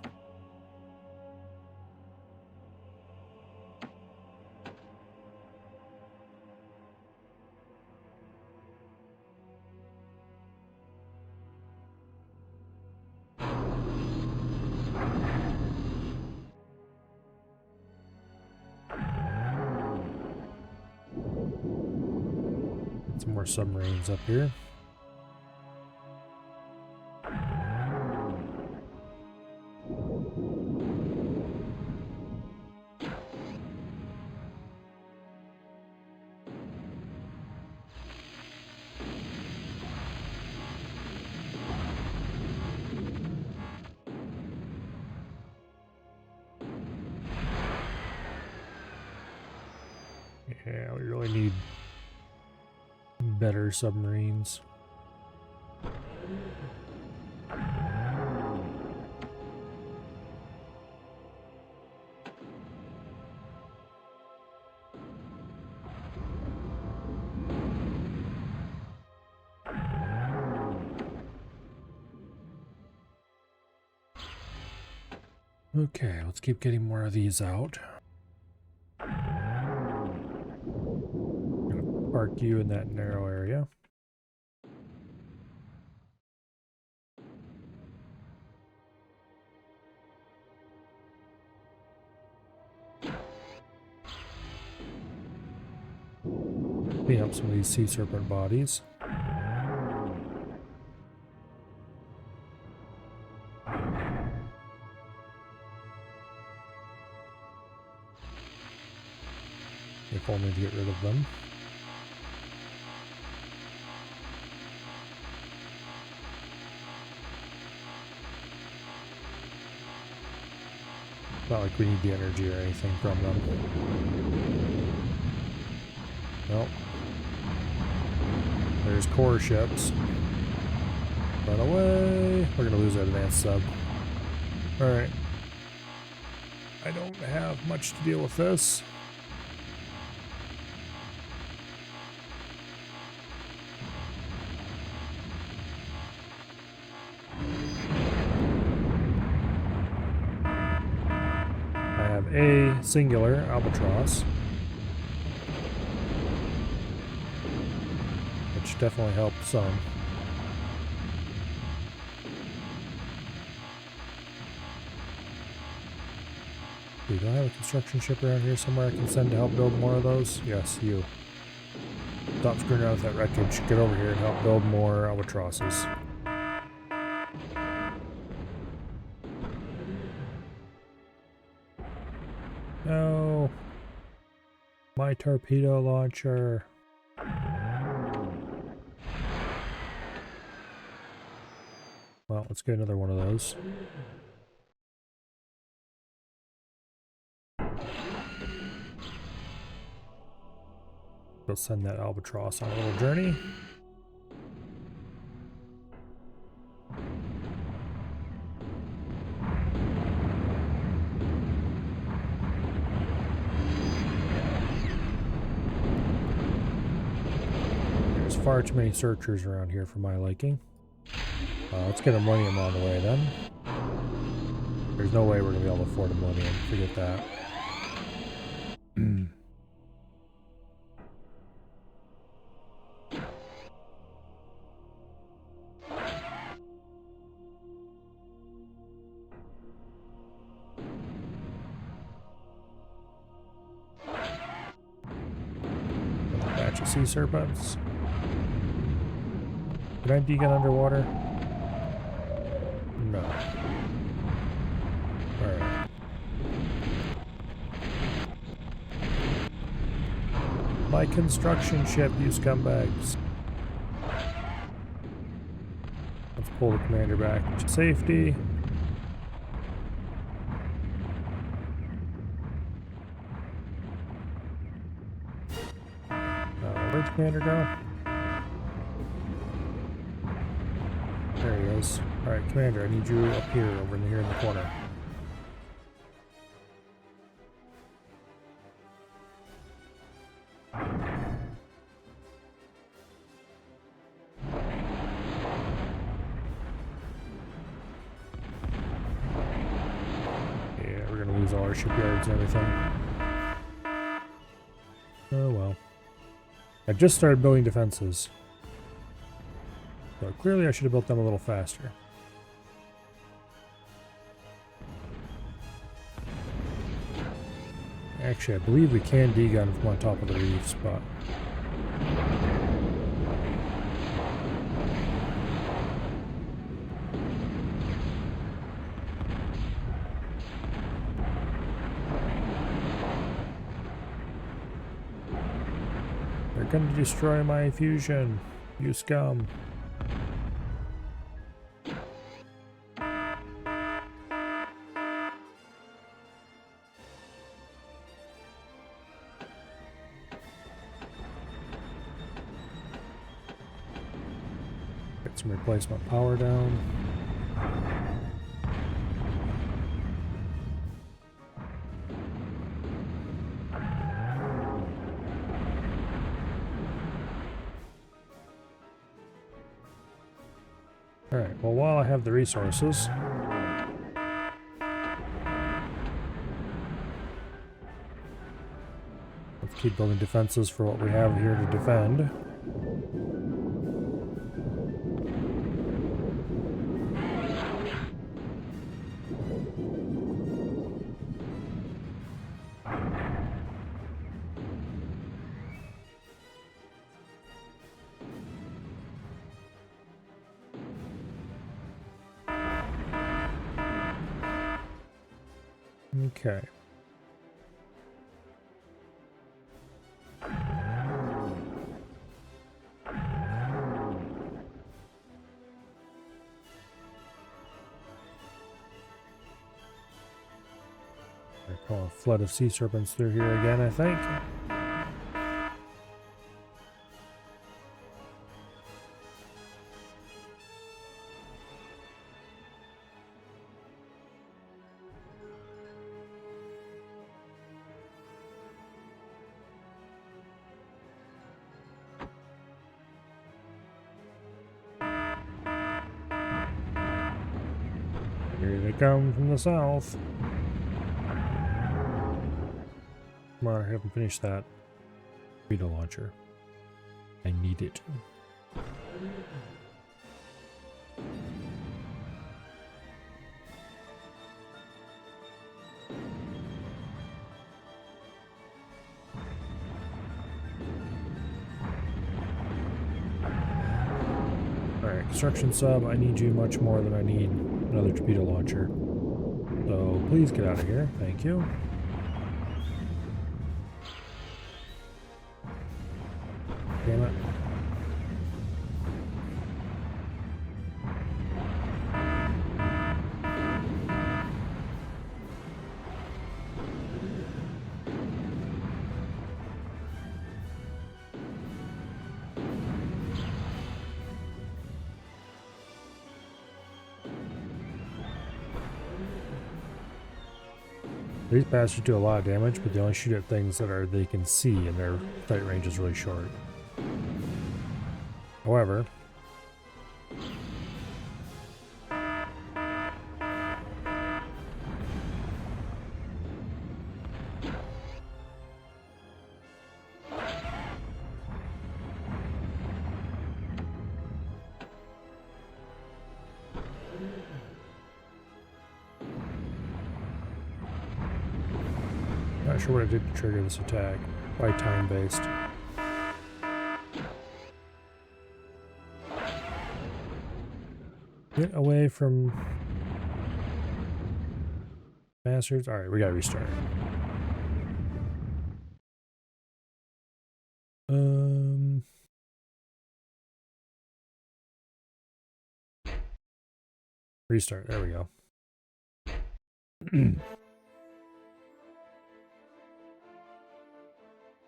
more submarines up here. Yeah, we really need better submarines. Okay, let's keep getting more of these out. Park you in that narrow area. Clean up some of these sea serpent bodies. If only to get rid of them. Not like we need the energy or anything from them. Nope. There's core ships. Run away. We're gonna lose that advanced sub. Alright. I don't have much to deal with this. A singular albatross, which definitely helps some. Do I have a construction ship around here somewhere I can send to help build more of those? Yes, you. Stop screwing around with that wreckage. Get over here and help build more albatrosses. No. My torpedo launcher. Well, let's get another one of those. We'll send that albatross on a little journey. Far too many searchers around here for my liking. Let's get a Millennium on the way then. There's no way we're going to be able to afford a Millennium. Forget that. Another batch of sea serpents. Can I de-gun underwater? No. Alright. My construction ship, you scumbags. Let's pull the commander back to safety. Where'd the commander go? There he is. Alright, Commander, I need you up here, over in here in the corner. Yeah, we're gonna lose all our shipyards and everything. Oh well. I just started building defenses. So clearly I should have built them a little faster. Actually, I believe we can de-gun from on top of the reefs, but They're gonna destroy my fusion, you scum. Get some replacement power down. Alright, well, while I have the resources, let's keep building defenses for what we have here to defend. Okay. I call a flood of sea serpents through here again, I think. Here they come from the south. Come on, I haven't finished that torpedo launcher. I need it. Alright, construction sub, I need you much more than I need another torpedo launcher. So please get out of here. Thank you. Damn it. These bastards do a lot of damage, but they only shoot at things that they can see, and their sight range is really short. However, not sure what I did to trigger this attack. Probably time-based. Get away from bastards. Alright, we gotta restart. Restart, there we go.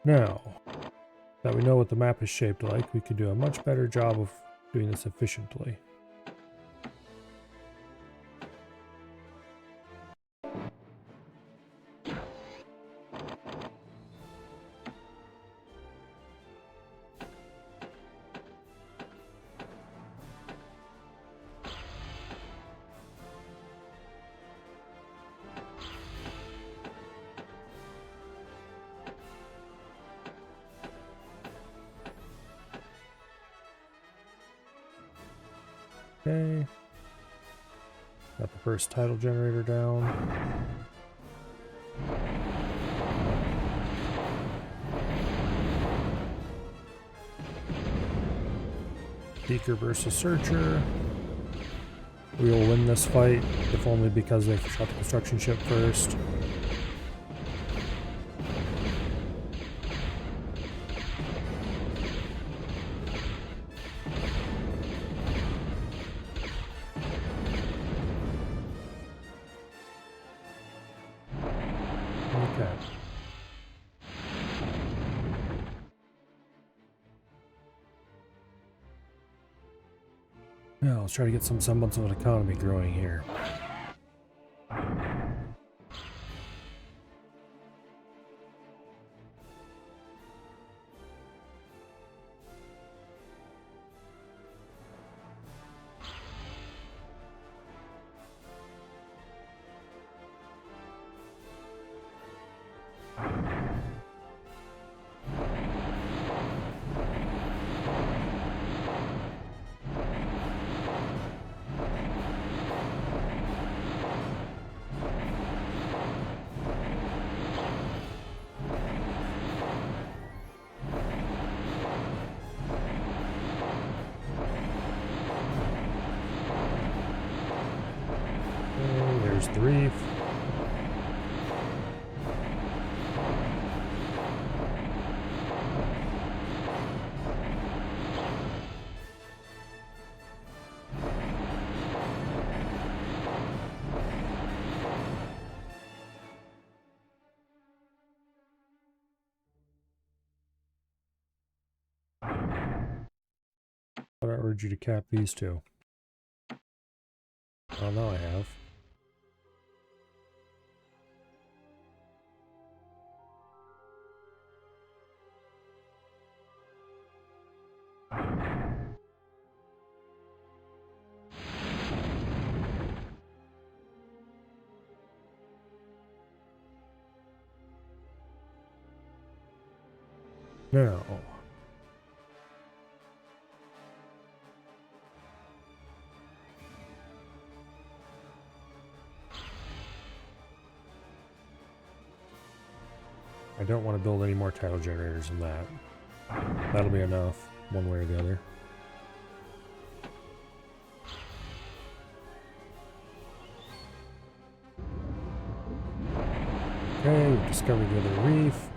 Now that we know what the map is shaped like, we can do a much better job of doing this efficiently. Okay. Got the first tidal generator down. Seeker versus Searcher. We will win this fight, if only because they shot the construction ship first. Now, let's try to get some semblance of an economy growing here. There's the reef. But I urge you to cap these two. Well, now I have. Now, I don't want to build any more tidal generators than that. That'll be enough, one way or the other. Okay, we've discovered the other reef.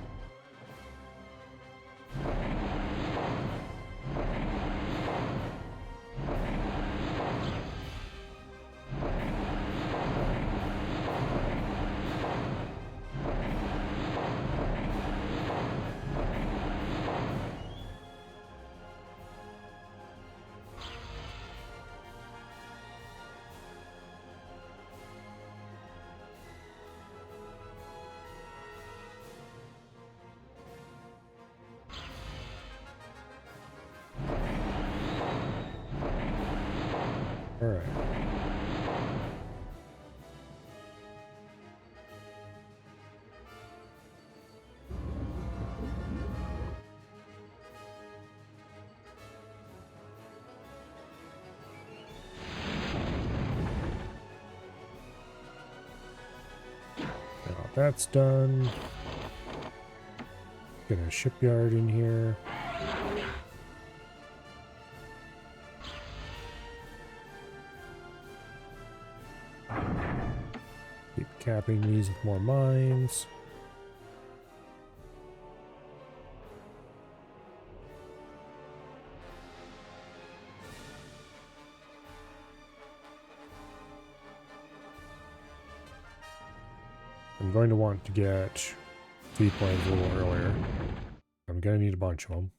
Alright. Now that's done. Get a shipyard in here. Keep capping these with more mines. I'm going to want to get seaplanes a little earlier. I'm going to need a bunch of them.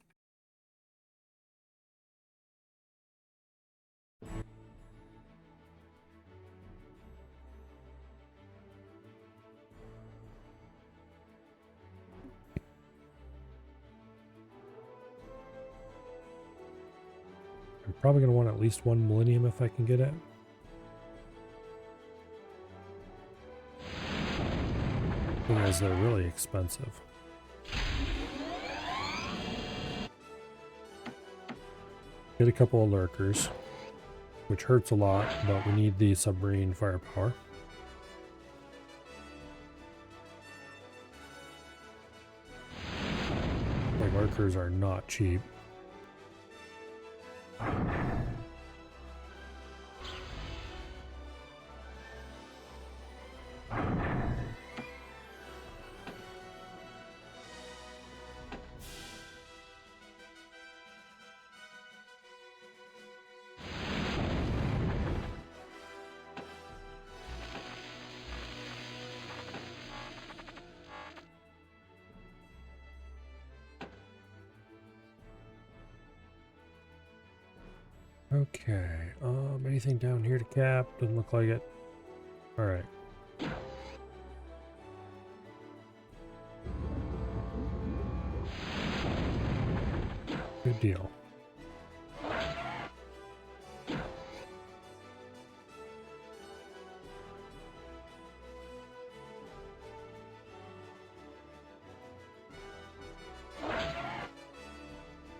I'm probably going to want at least one millennium if I can get it. Thing is, they're really expensive. Get a couple of lurkers, which hurts a lot, but we need the submarine firepower. Like, lurkers are not cheap. Okay, anything down here to cap? Doesn't look like it. Alright. Good deal.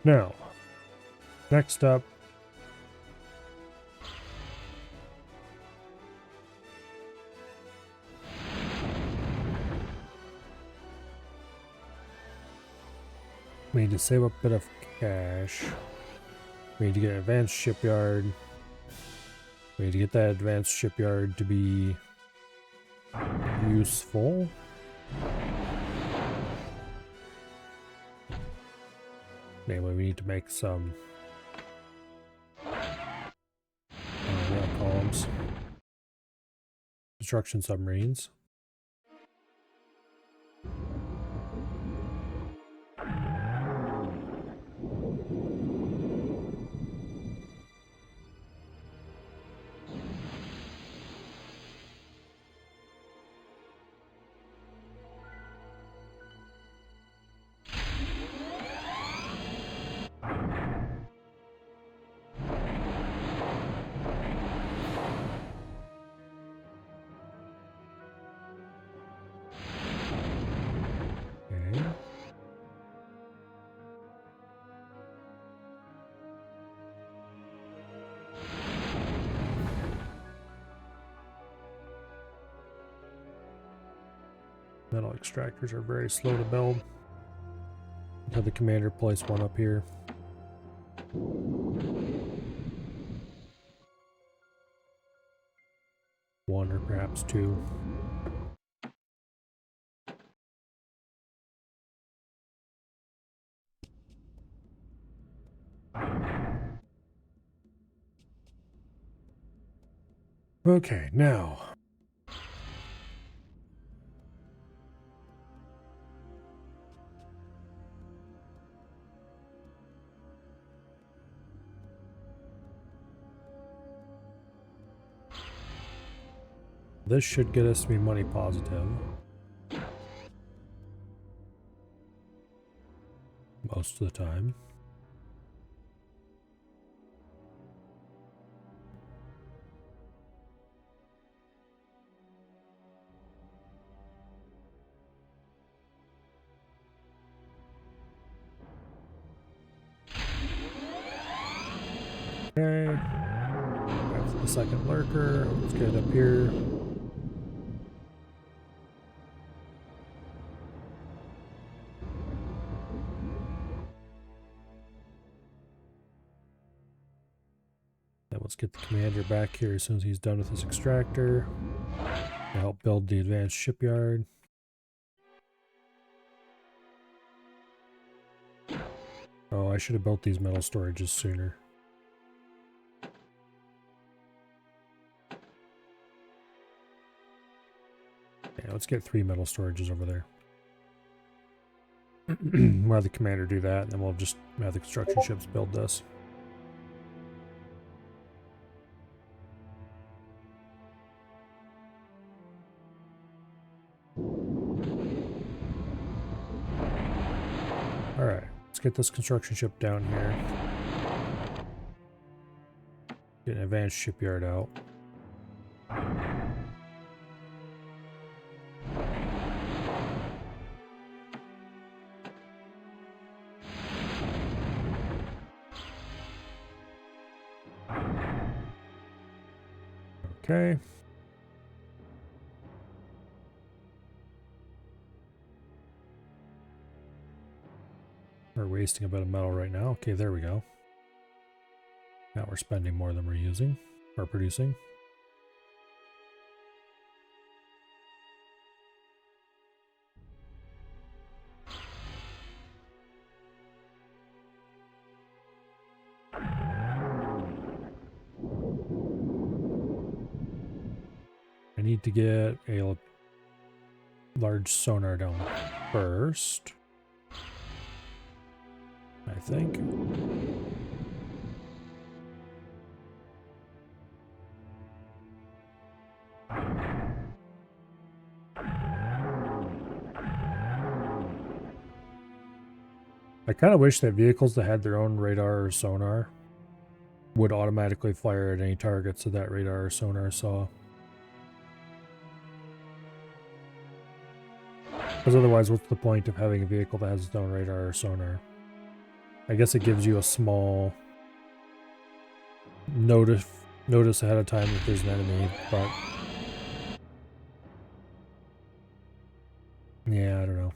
Now, next up, we need to save up a bit of cash. We need to get an advanced shipyard. We need to get that advanced shipyard to be useful. Anyway, we need to make some columns. Construction submarines. Okay. Metal extractors are very slow to build. Have the commander place one up here. One or perhaps two. Okay, now. This should get us to be money positive. Most of the time. Okay. That's the second lurker. Let's get it up here. Then let's get the commander back here as soon as he's done with his extractor. To help build the advanced shipyard. Oh, I should have built these metal storages sooner. Yeah, let's get 3 metal storages over there. We'll have the commander do that, and then we'll just have the construction ships build this. Alright, let's get this construction ship down here. Get an advanced shipyard out. Okay. We're wasting a bit of metal right now. Okay, there we go. Now we're spending more than we're using or producing. I need to get a large sonar down first, I think. I kind of wish that vehicles that had their own radar or sonar would automatically fire at any targets that that radar or sonar saw. Because otherwise, what's the point of having a vehicle that has its own radar or sonar? I guess it gives you a small notice ahead of time if there's an enemy, but yeah, I don't know.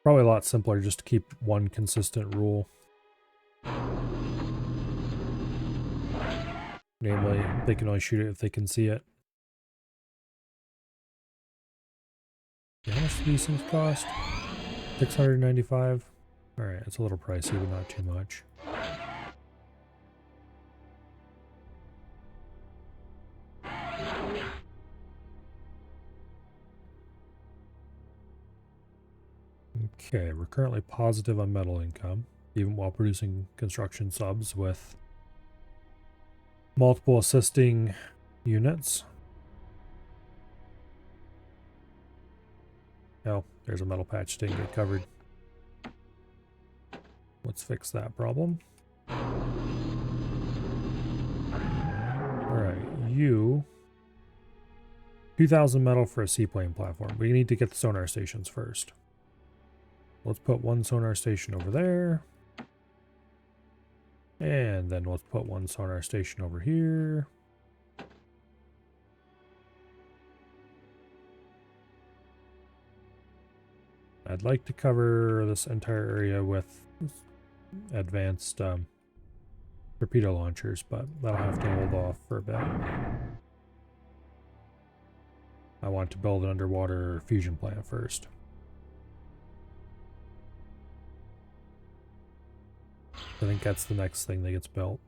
Probably a lot simpler just to keep one consistent rule. Namely, they can only shoot it if they can see it. How much do these things cost? $695. Alright, it's a little pricey, but not too much. Okay, we're currently positive on metal income, even while producing construction subs with multiple assisting units. Oh, there's a metal patch didn't get covered. Let's fix that problem. Alright, you... 2,000 metal for a seaplane platform. We need to get the sonar stations first. Let's put one sonar station over there. And then let's put one sonar station over here. I'd like to cover this entire area with advanced torpedo launchers, but that'll have to hold off for a bit. I want to build an underwater fusion plant first. I think that's the next thing that gets built.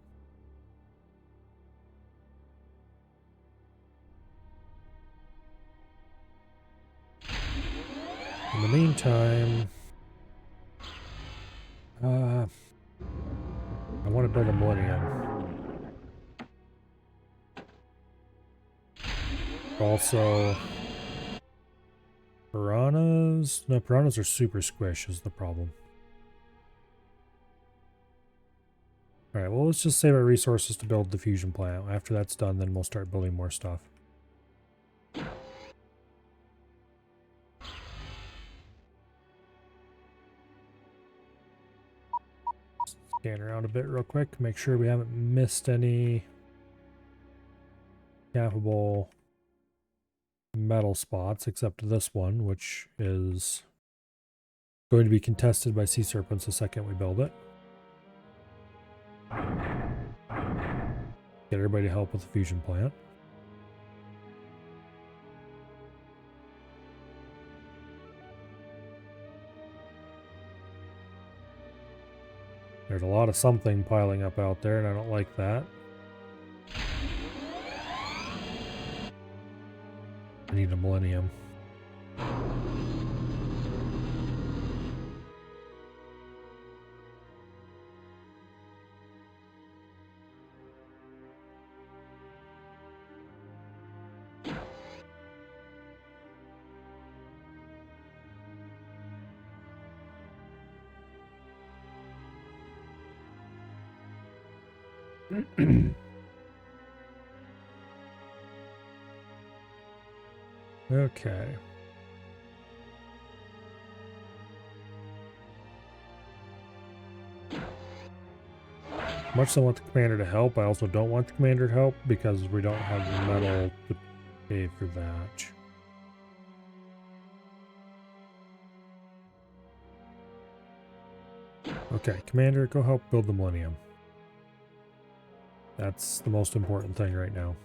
In the meantime, I want to build a Millennium. Also, piranhas? No, piranhas are super squish is the problem. Alright, well, let's just save our resources to build the fusion plant. After that's done, then we'll start building more stuff. Scan around a bit real quick, make sure we haven't missed any capable metal spots, except this one, which is going to be contested by sea serpents the second we build it. Get everybody to help with the fusion plant. There's a lot of something piling up out there, and I don't like that. I need a Millennium. Okay. Much as I want the commander to help, I also don't want the commander to help because we don't have the metal to pay for that. Okay, commander, go help build the Millennium. That's the most important thing right now.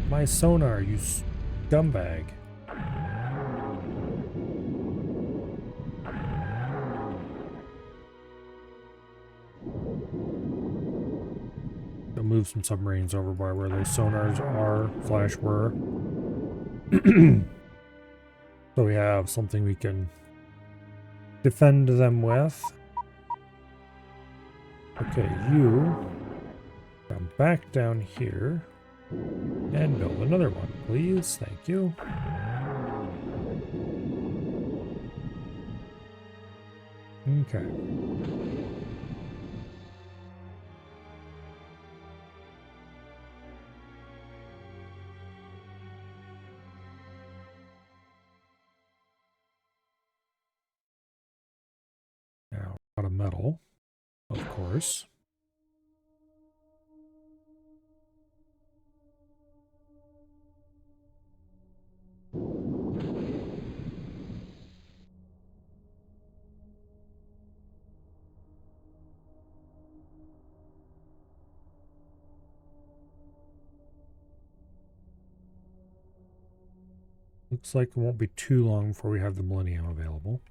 My sonar, you scumbag. I'll move some submarines over by where those sonars are, / were. So we have something we can defend them with. Okay, you come back down here and build another one, please. Thank you. Okay. Now, out of metal, of course. Looks like it won't be too long before we have the Millennium available.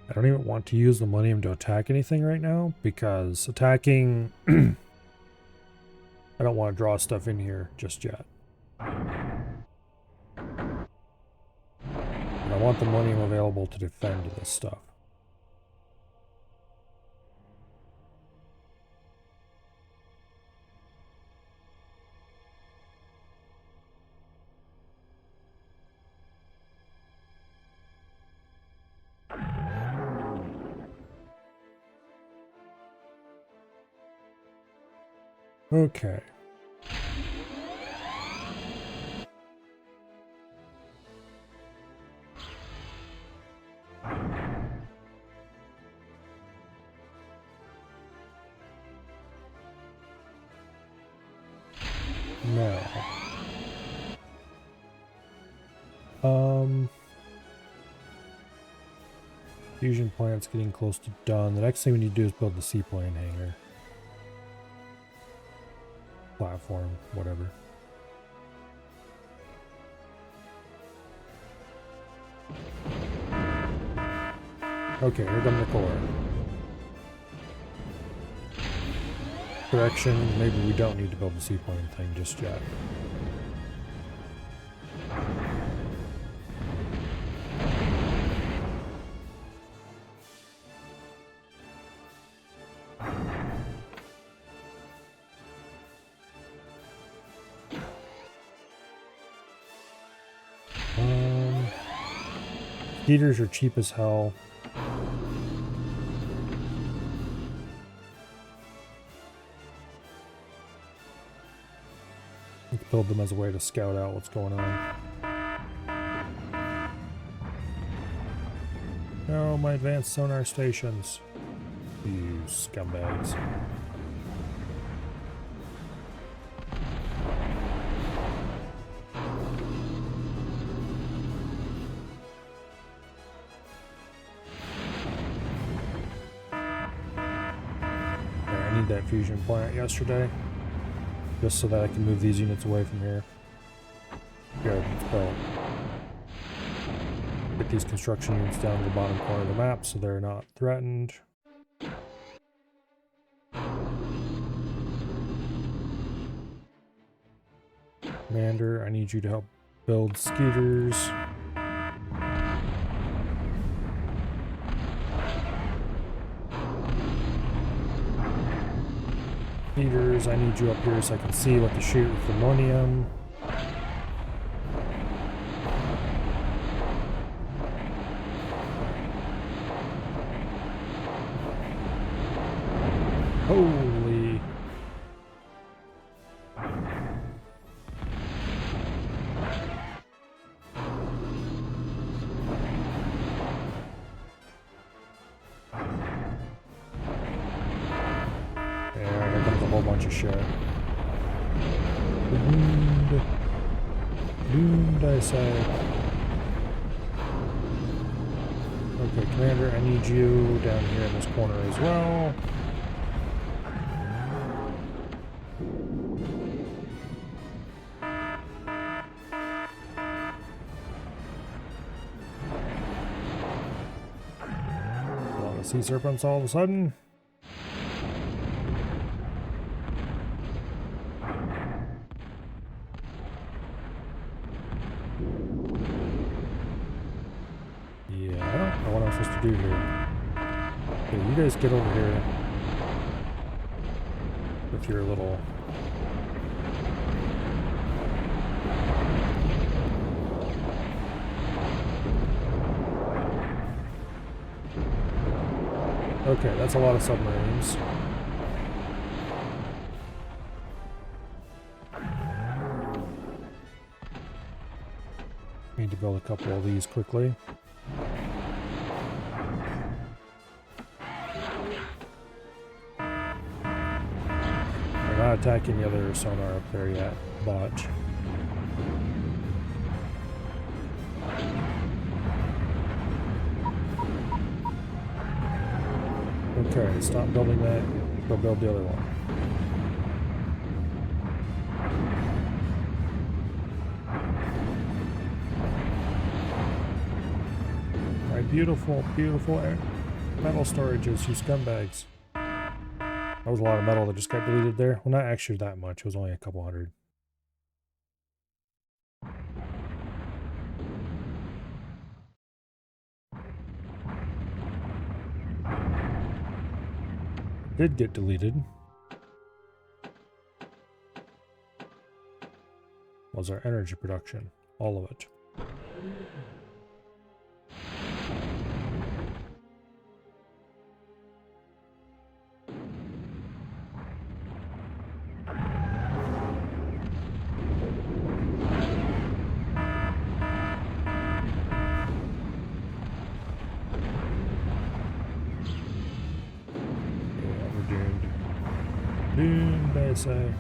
I don't even want to use the Millennium to attack anything right now, because attacking... I don't want to draw stuff in here just yet. And I want the Millennium available to defend this stuff. Okay. Now. Fusion plant's getting close to done. The next thing we need to do is build the seaplane hangar. Platform, whatever. Okay, here comes the core. Correction, maybe we don't need to build the seaplane thing just yet. Heaters are cheap as hell. Let's build them as a way to scout out what's going on. No, my advanced sonar stations. You scumbags. That fusion plant yesterday, just so that I can move these units away from here. Good, it's built. Get these construction units down to the bottom corner of the map so they're not threatened. Commander, I need you to help build skeeters. Feeders, I need you up here so I can see what to shoot with the Millennium. Holy. Bunch of shit. Doomed. Doomed, I say. Okay, Commander, I need you down here in this corner as well. sea serpents all of a sudden. Yeah, I don't know what I'm supposed to do here. Okay, you guys get over here with your little... Okay, that's a lot of submarines. Need to build a couple of these quickly. We're not attacking the other sonar up there yet. Botch. Okay, stop building that. Go build the other one. My beautiful, beautiful metal storages, you scumbags. That was a lot of metal that just got deleted there. Well, not actually that much. It was only a couple hundred. Did get deleted was our energy production. All of it. Doomed, I say.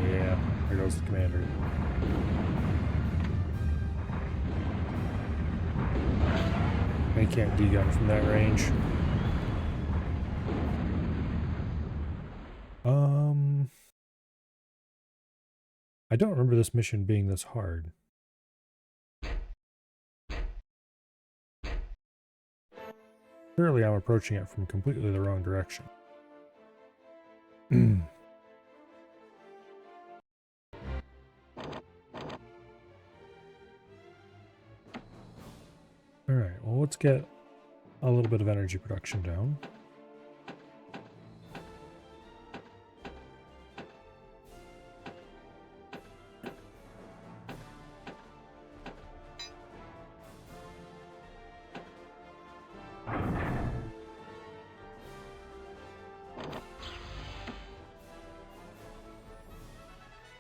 Yeah, there goes the commander. They can't D-gun from that range. I don't remember this mission being this hard. Clearly I'm approaching it from completely the wrong direction. Alright, well let's get a little bit of energy production down.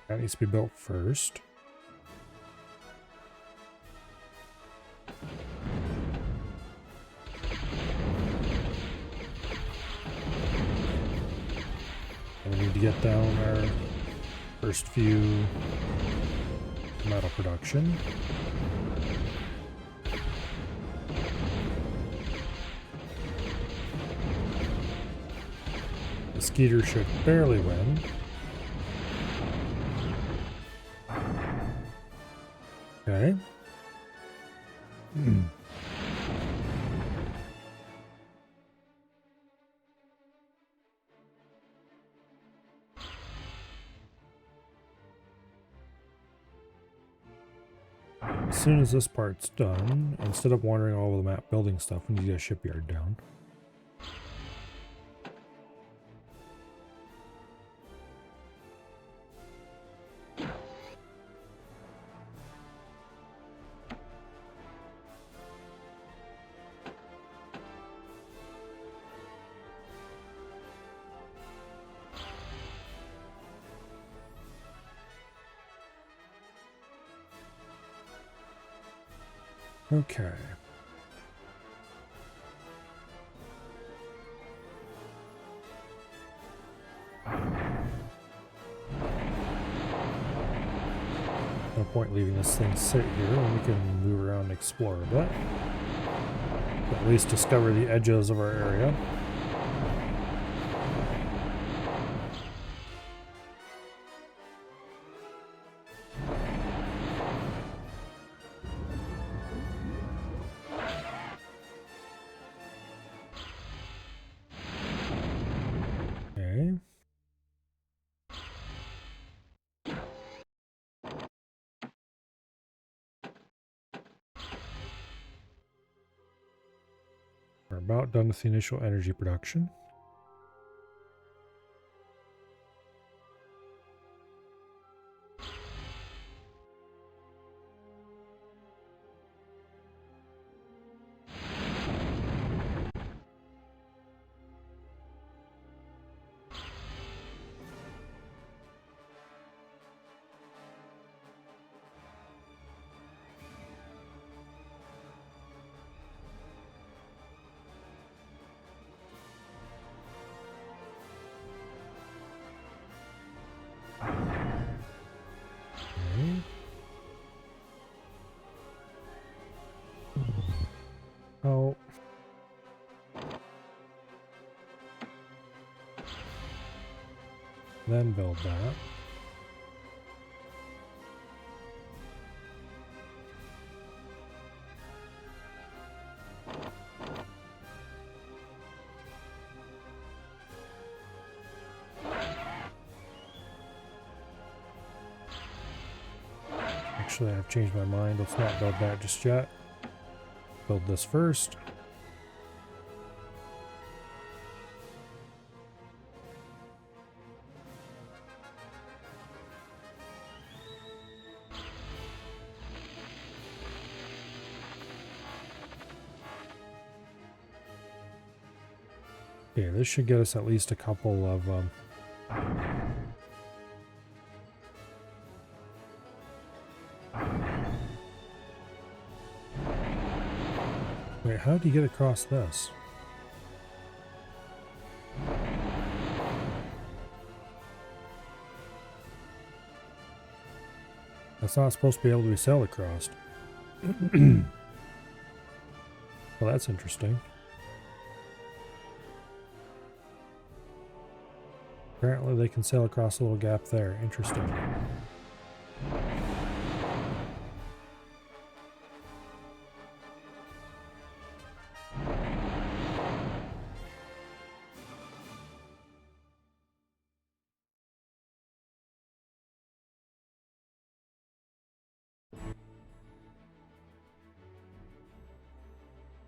That needs to be built first. And we need to get down our first few metal production. The Skeeter should barely win. Okay. As soon as this part's done, instead of wandering all over the map building stuff, we need to get a shipyard down. Okay. No point start leaving this thing sit here, and we can move around and explore a bit. At least discover the edges of our area. Okay. We're about done with the initial energy production. Okay. Oh. Then build that. Actually, I've changed my mind. Let's not build that just yet. Build this first. Okay, this should get us at least a couple of Wait, how do you get across this? That's not supposed to be able to be sailed across. Well, that's interesting. Apparently they can sail across a little gap there. Interesting.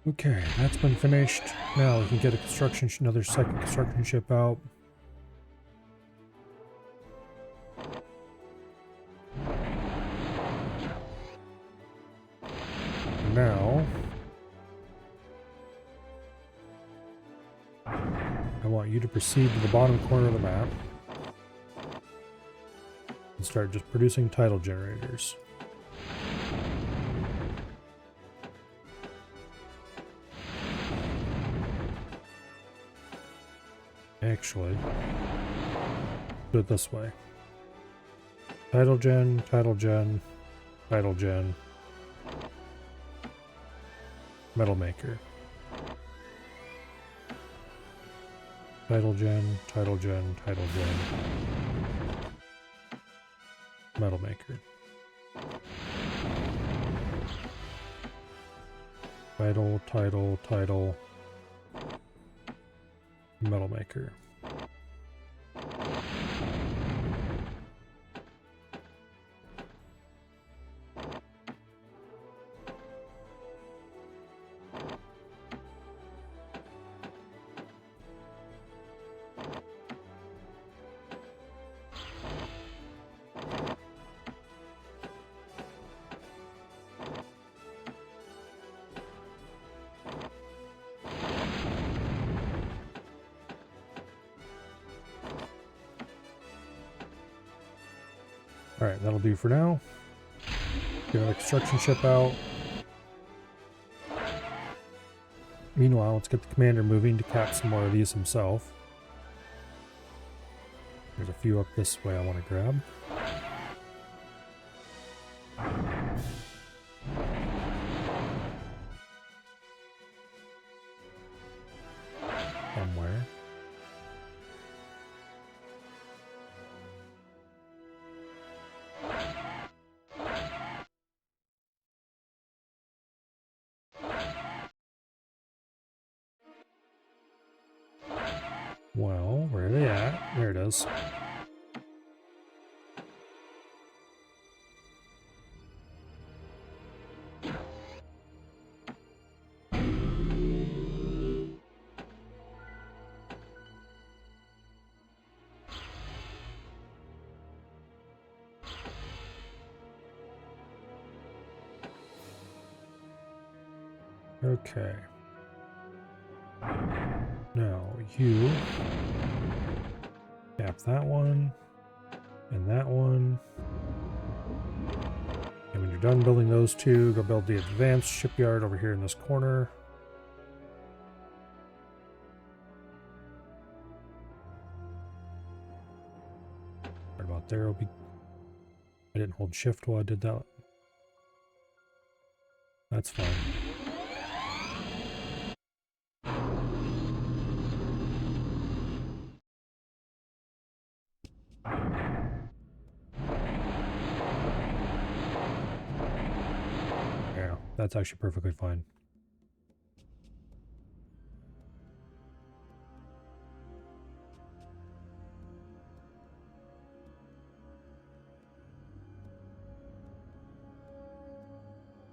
Okay, that's been finished. Now we can get a another second construction ship out. Now, I want you to proceed to the bottom corner of the map and start just producing tidal generators. Actually, do it this way. Tidal gen, tidal gen, tidal gen, metal maker. Tidal gen, tidal gen, tidal gen, metal maker. Tidal, tidal, tidal, metal maker. Alright, that'll do for now. Get our construction ship out. Meanwhile, let's get the commander moving to cap some more of these himself. There's a few up this way I want to grab. Well, where are they at? There it is. Okay. Now, you tap that one and that one. And when you're done building those two, go build the advanced shipyard over here in this corner. Right about there will be... I didn't hold shift while I did that. That's fine. Yeah, that's actually perfectly fine.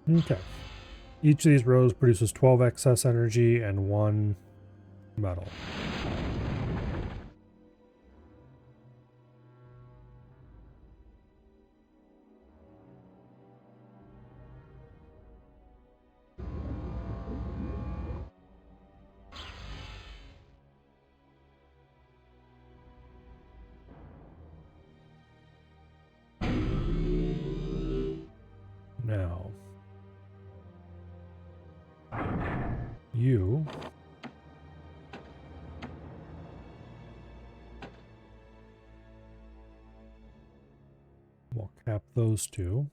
Okay. Each of these rows produces 12 excess energy and 1 metal. Now, you will cap those two.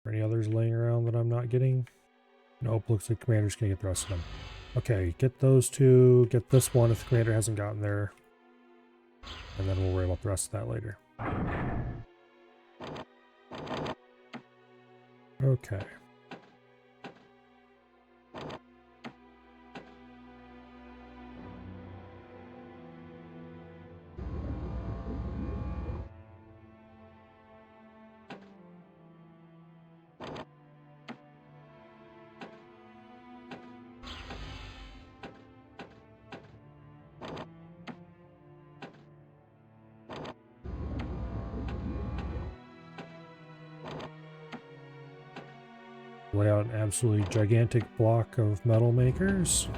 Are any others laying around that I'm not getting? Nope, looks like Commander's gonna get the rest of them. Okay, get those two, get this one if the Commander hasn't gotten there. And then we'll worry about the rest of that later. Okay. Lay out an absolutely gigantic block of metal makers.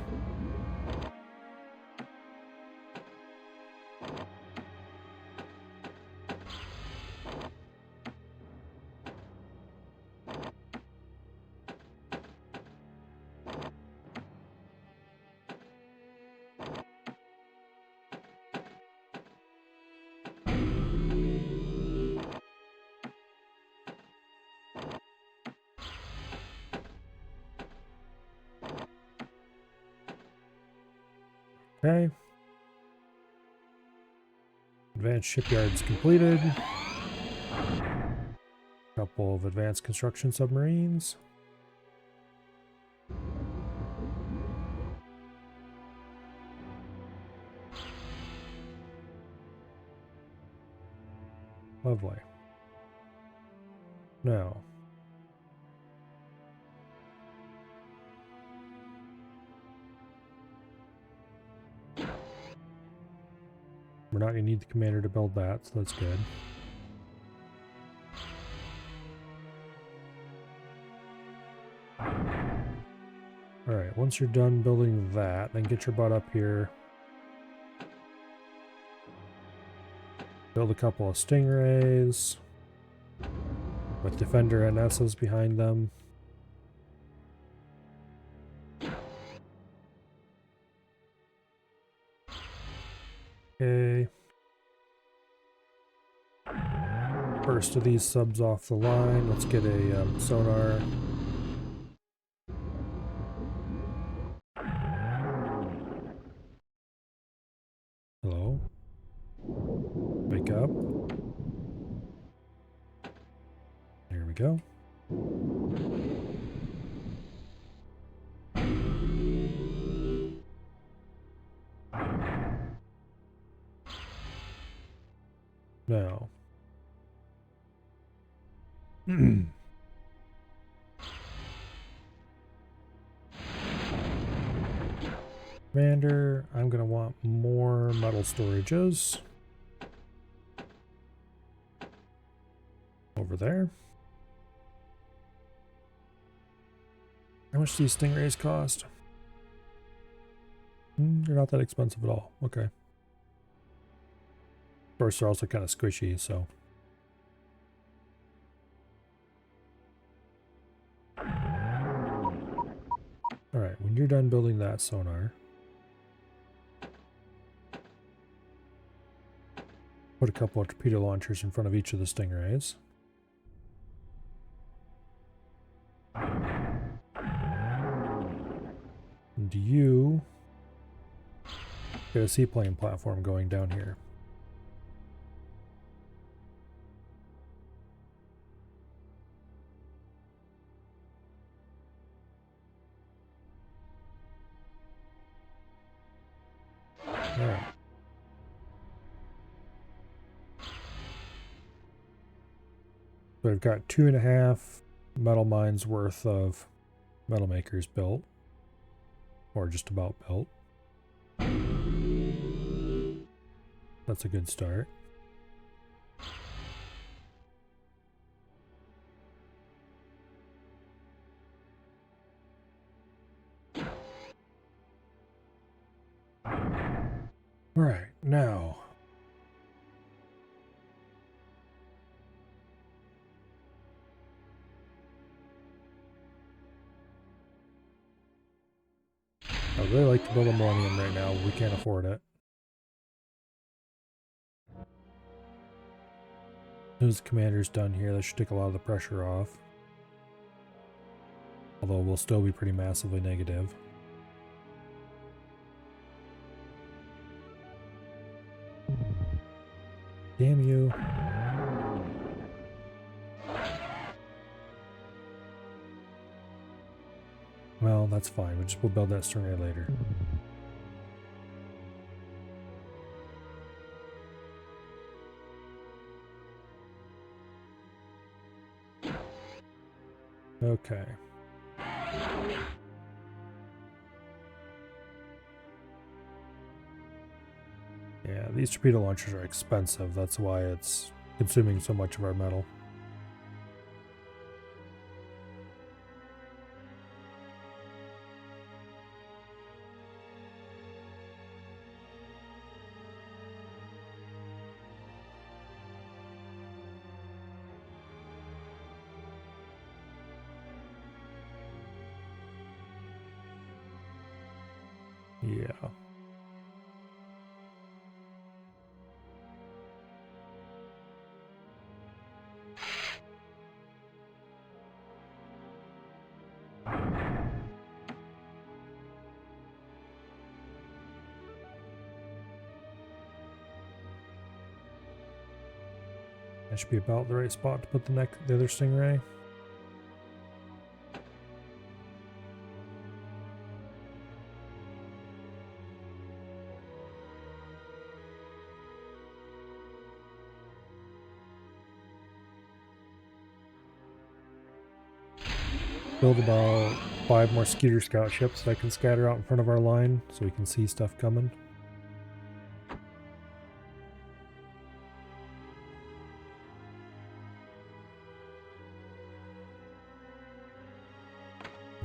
Okay. Advanced shipyards completed. Couple of advanced construction submarines. Lovely. Now, we're not going to need the commander to build that, so that's good. Alright, once you're done building that, then get your butt up here. Build a couple of stingrays with defender NSs behind them. Okay. First of these subs off the line. Let's get a sonar. Hello? Wake up. There we go. Now. Commander, I'm going to want more metal storages. Over there. How much do these stingrays cost? They're not that expensive at all. Okay. Of course, they're also kind of squishy, so. Alright, when you're done building that sonar, put a couple of torpedo launchers in front of each of the stingrays. And you get a seaplane platform going down here. Alright. So I've got 2.5 metal mines worth of metal makers built. Or just about built. That's a good start. Alright, now. I really like to build a Millennium right now, but we can't afford it. As soon as the commander's done here, that should take a lot of the pressure off. Although we'll still be pretty massively negative. Damn you. Well, that's fine. We'll build that stingray later. Okay. Yeah, these torpedo launchers are expensive. That's why it's consuming so much of our metal. Yeah. That should be about the right spot to put the other stingray. Build about 5 more Skeeter Scout ships that I can scatter out in front of our line so we can see stuff coming.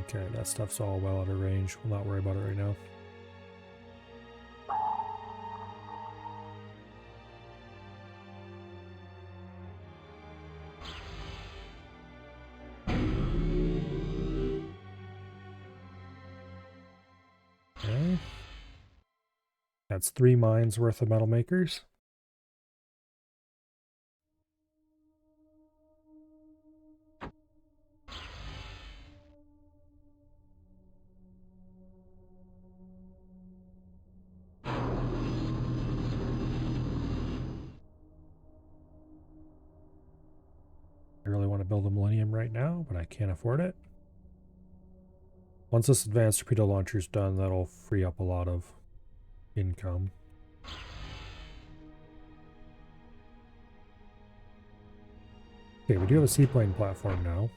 Okay, that stuff's all well out of range. We'll not worry about it right now. Okay. That's 3 mines worth of metal makers. I really want to build a Millennium right now, but I can't afford it. Once this advanced torpedo launcher is done, that'll free up a lot of income. Okay, we do have a seaplane platform now.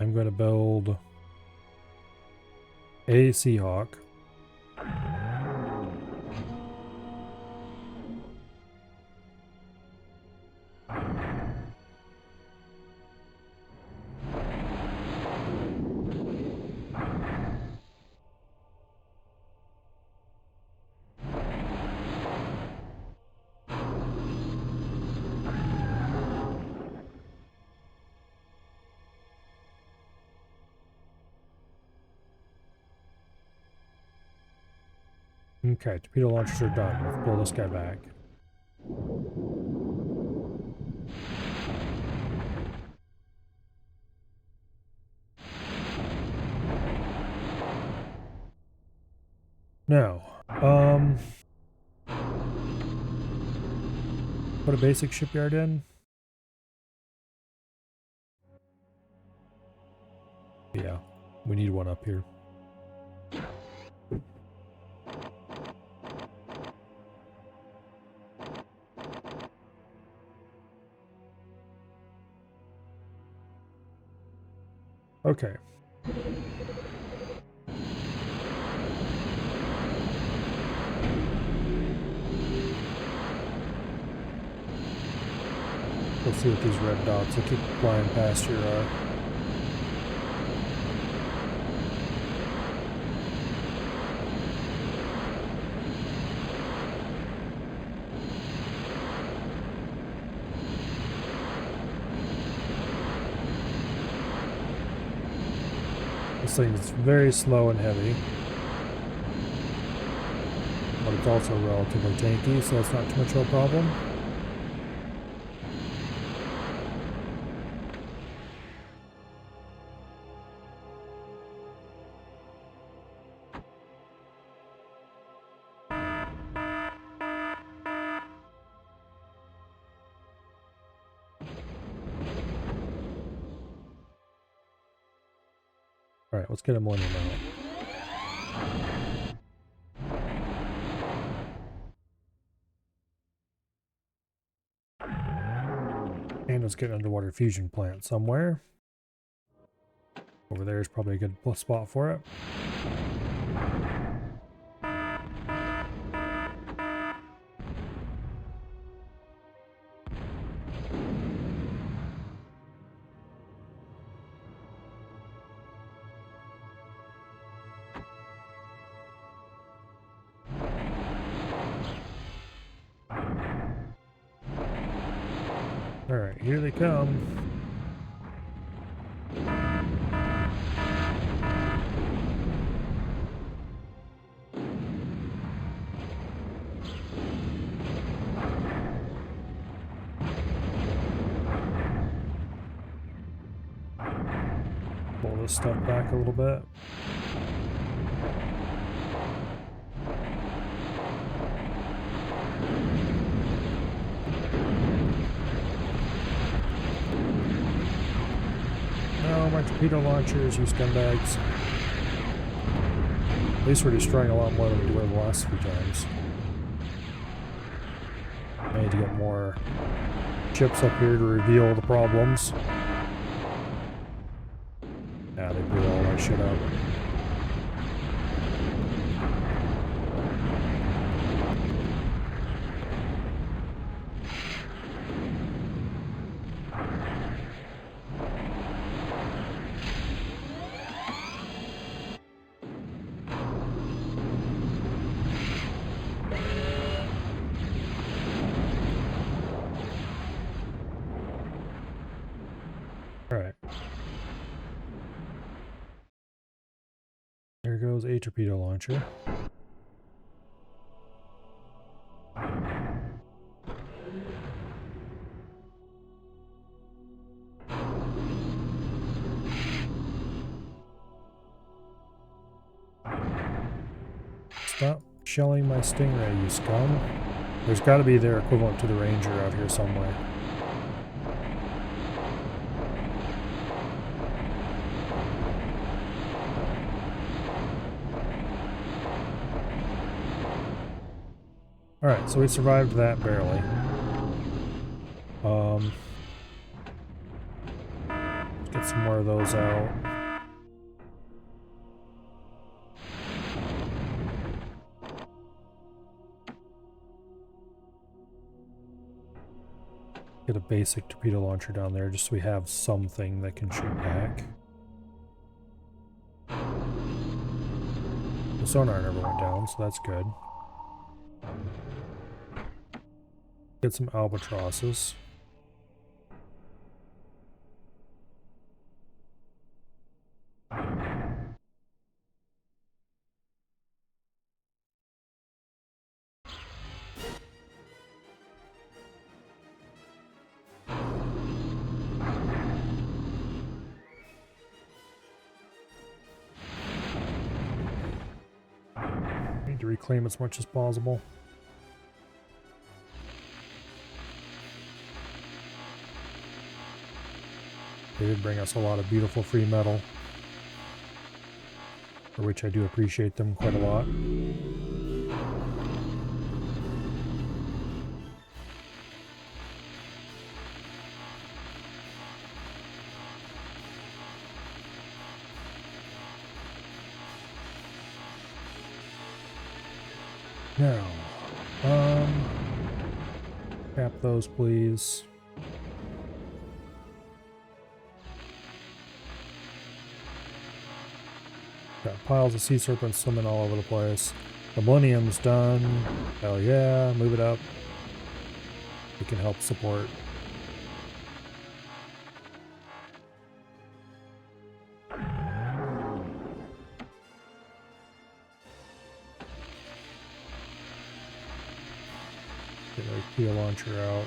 I'm going to build a Seahawk. Okay, torpedo launchers are done. Let's pull this guy back. Now, put a basic shipyard in. Yeah, we need one up here. Okay. Let's see what these red dots that keep flying past here are. This thing is very slow and heavy, but it's also relatively tanky, so that's not too much of a problem. Alright, let's get a Millennium out. And let's get an underwater fusion plant somewhere. Over there is probably a good spot for it. Alright, here they come. Pull this stuff back a little bit. No, my torpedo launchers, you scumbags. At least we're destroying a lot more than we did the last few times. I need to get more chips up here to reveal the problems. Yeah, they blew all that shit up. Alright. There goes a torpedo launcher. Stop shelling my Stingray, you scum. There's got to be their equivalent to the Ranger out here somewhere. Alright, so we survived that barely. Let's get some more of those out. Get a basic torpedo launcher down there just so we have something that can shoot back. The sonar never went down, so that's good. Get some albatrosses. Need to reclaim as much as possible. They did bring us a lot of beautiful free metal, for which I do appreciate them quite a lot. Now, cap those, please. Got piles of sea serpents swimming all over the place. The Millennium's done. Hell yeah, move it up. It can help support. Get a torpedo launcher out.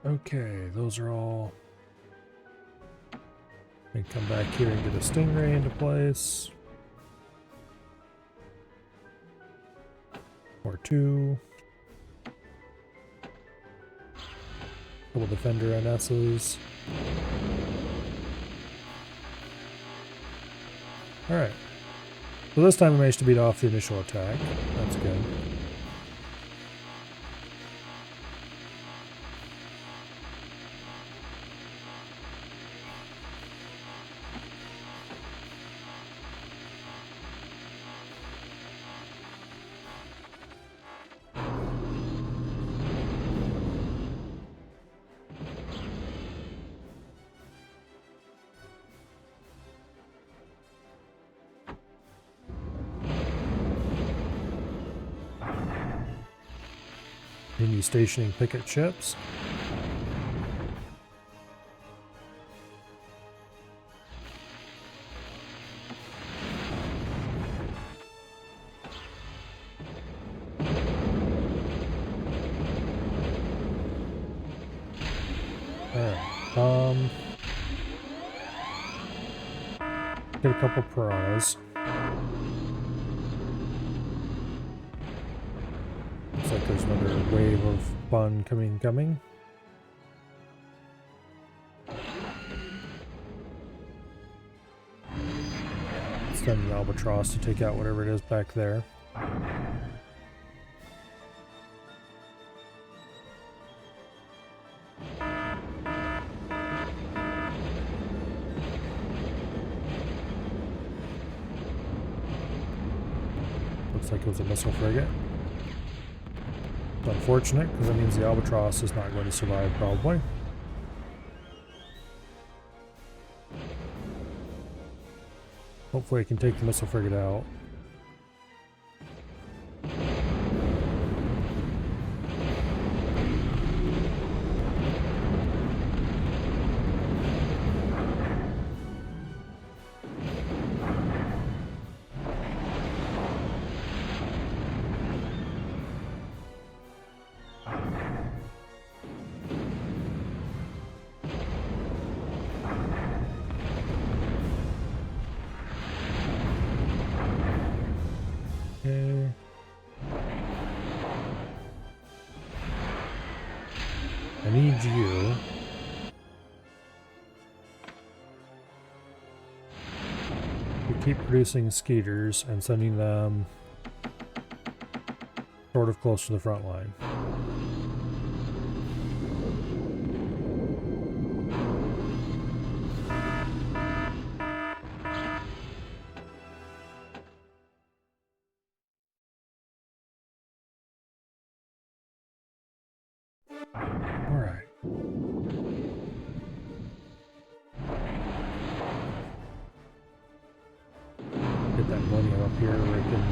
Okay, those are all. And come back here and get a Stingray into place. Or two. Couple Defender NS's. Alright. So this time we managed to beat off the initial attack. That's good. Continue stationing picket ships. Alright, get a couple piranhas. Looks like there's another wave of fun coming. Send the albatross to take out whatever it is back there. Looks like it was a missile frigate. It's unfortunate, because that means the albatross is not going to survive, probably. Hopefully I can take the missile frigate out. Okay. I need you. We keep producing skeeters and sending them sort of close to the front line. Alright. Get that millennium up here where it can...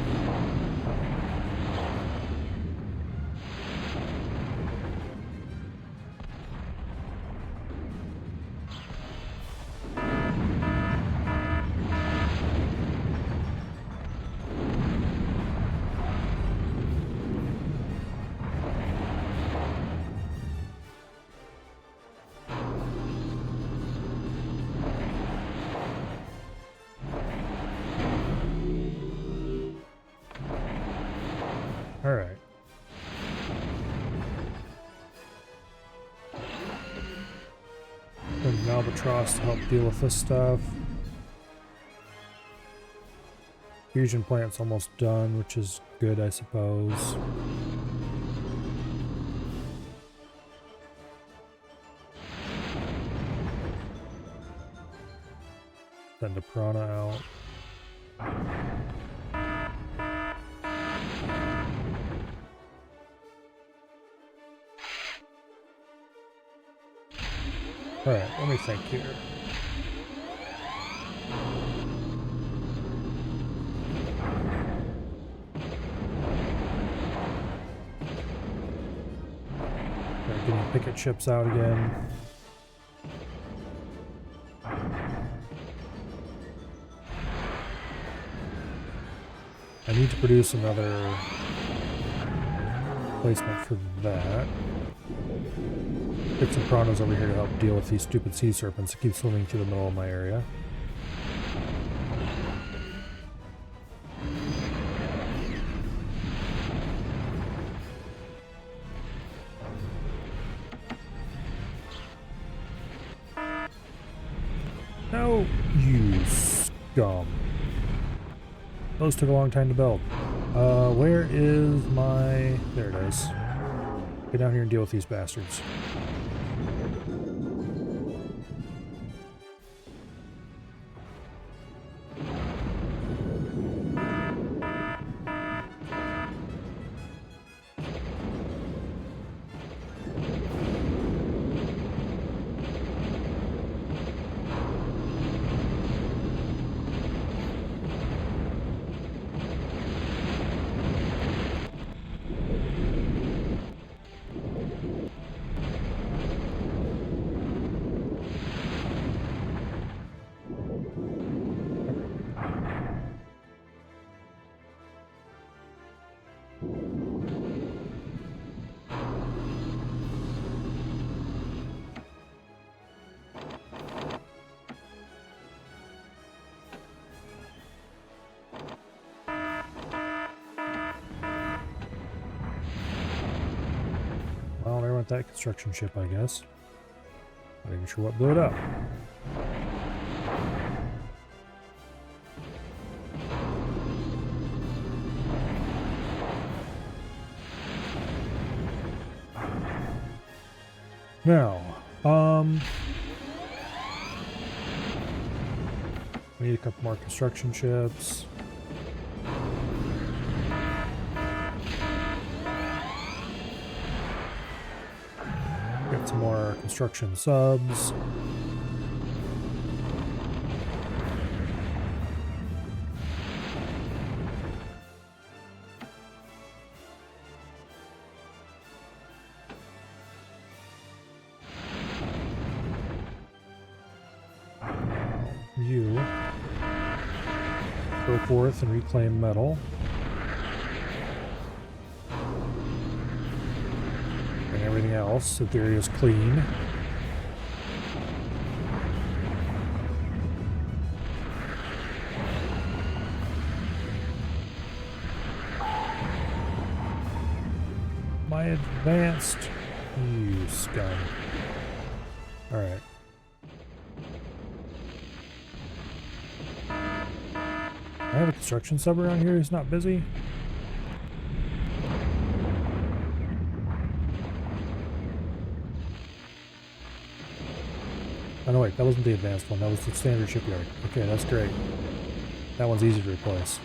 Alright. Send an albatross to help deal with this stuff. Fusion plant's almost done, which is good, I suppose. Send a Piranha out. Alright, let me think here. Alright, getting picket ships out again. I need to produce another placement for that. Get some piranhas over here to help deal with these stupid sea serpents that keep swimming through the middle of my area. No, you scum. Those took a long time to build. Where is my... There it is. Get down here and deal with these bastards. Well, there went that construction ship, I guess. Not even sure what blew it up. Now, we need a couple more construction ships. Get some more construction subs. You go forth and reclaim metal. And everything else, if the area is clean. My advanced, you scum. Alright. I have a construction sub around here who's not busy. Oh no, wait, that wasn't the advanced one, that was the standard shipyard. Okay, that's great. That one's easy to replace.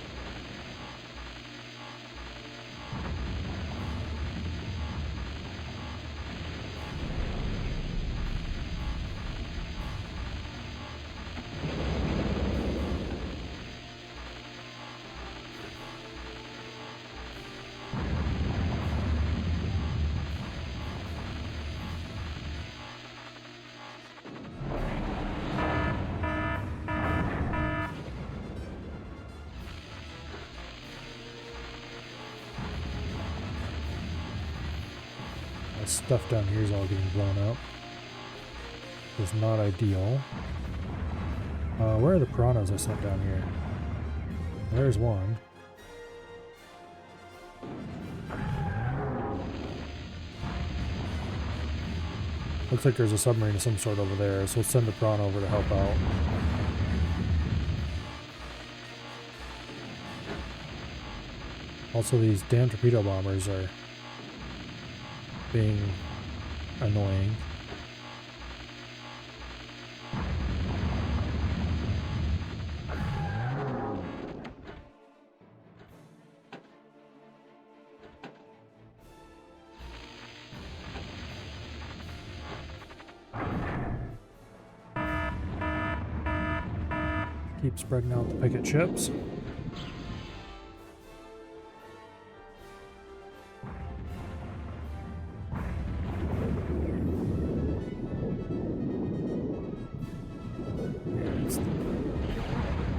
Stuff down here is all getting blown up. It's not ideal. Where are the piranhas I sent down here? There's one. Looks like there's a submarine of some sort over there, so let's send the piranha over to help out. Also, these damn torpedo bombers are being annoying. Keep spreading out the picket ships.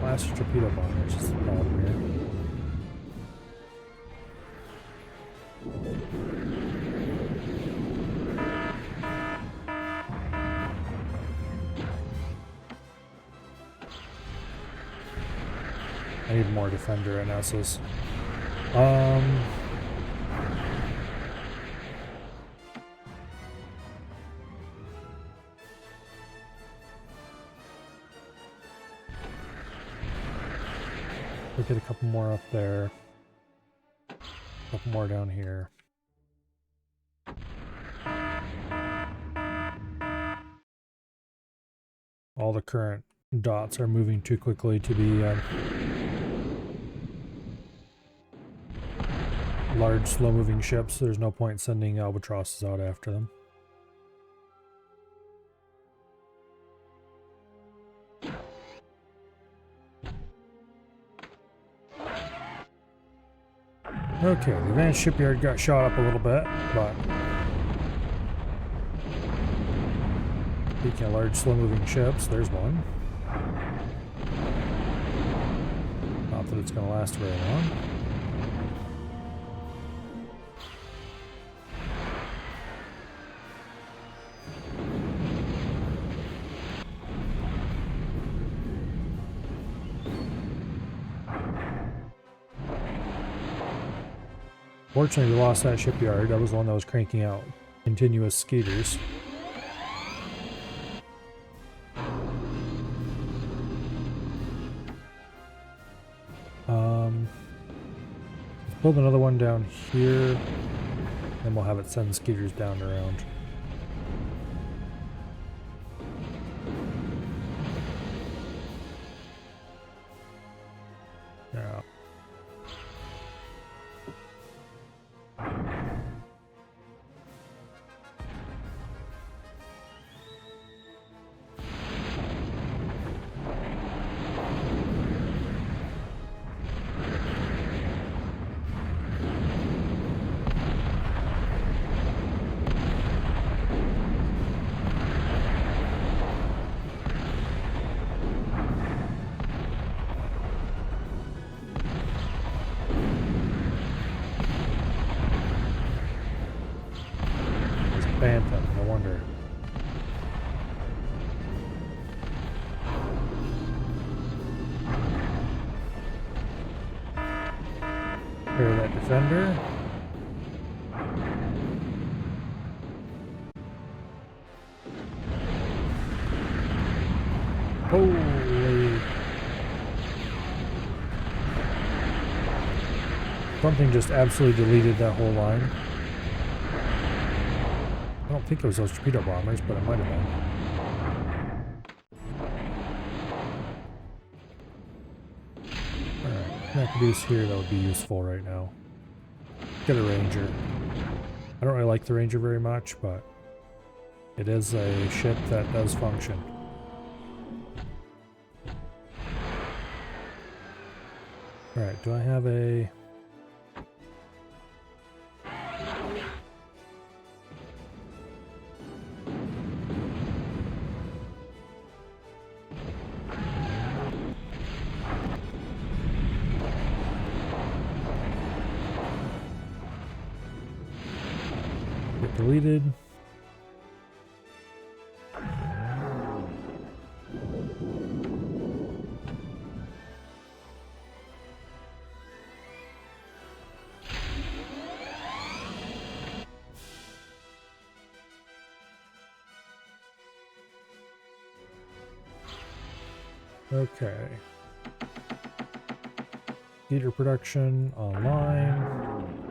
Last torpedo bombers is the problem here. I need more defender NSs. We'll get a couple more up there. A couple more down here. All the current dots are moving too quickly to be large, slow-moving ships. There's no point sending albatrosses out after them. Okay, the advanced shipyard got shot up a little bit, but speaking of large, slow-moving ships, there's one. Not that it's going to last very long. Fortunately, we lost that shipyard. That was the one that was cranking out continuous skeeters. Let's build another one down here, and we'll have it send skeeters down and around. Yeah. Phantom, no wonder. Repair that defender. Holy. Something just absolutely deleted that whole line. I don't think it was those torpedo bombers, but it might have been. Alright, what I can do here that would be useful right now. Get a Ranger. I don't really like the Ranger very much, but it is a ship that does function. Alright, do I have a... Get deleted. Okay. Heater production online.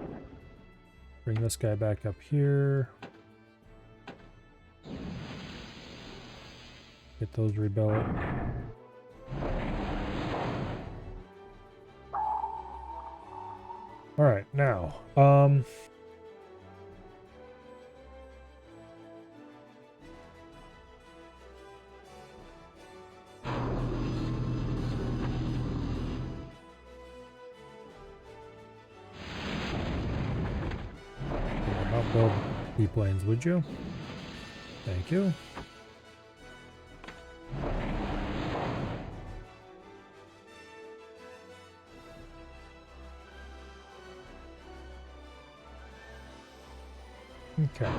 Bring this guy back up here. Get those rebuilt. Alright, now, help build seaplanes, would you? Thank you. Okay.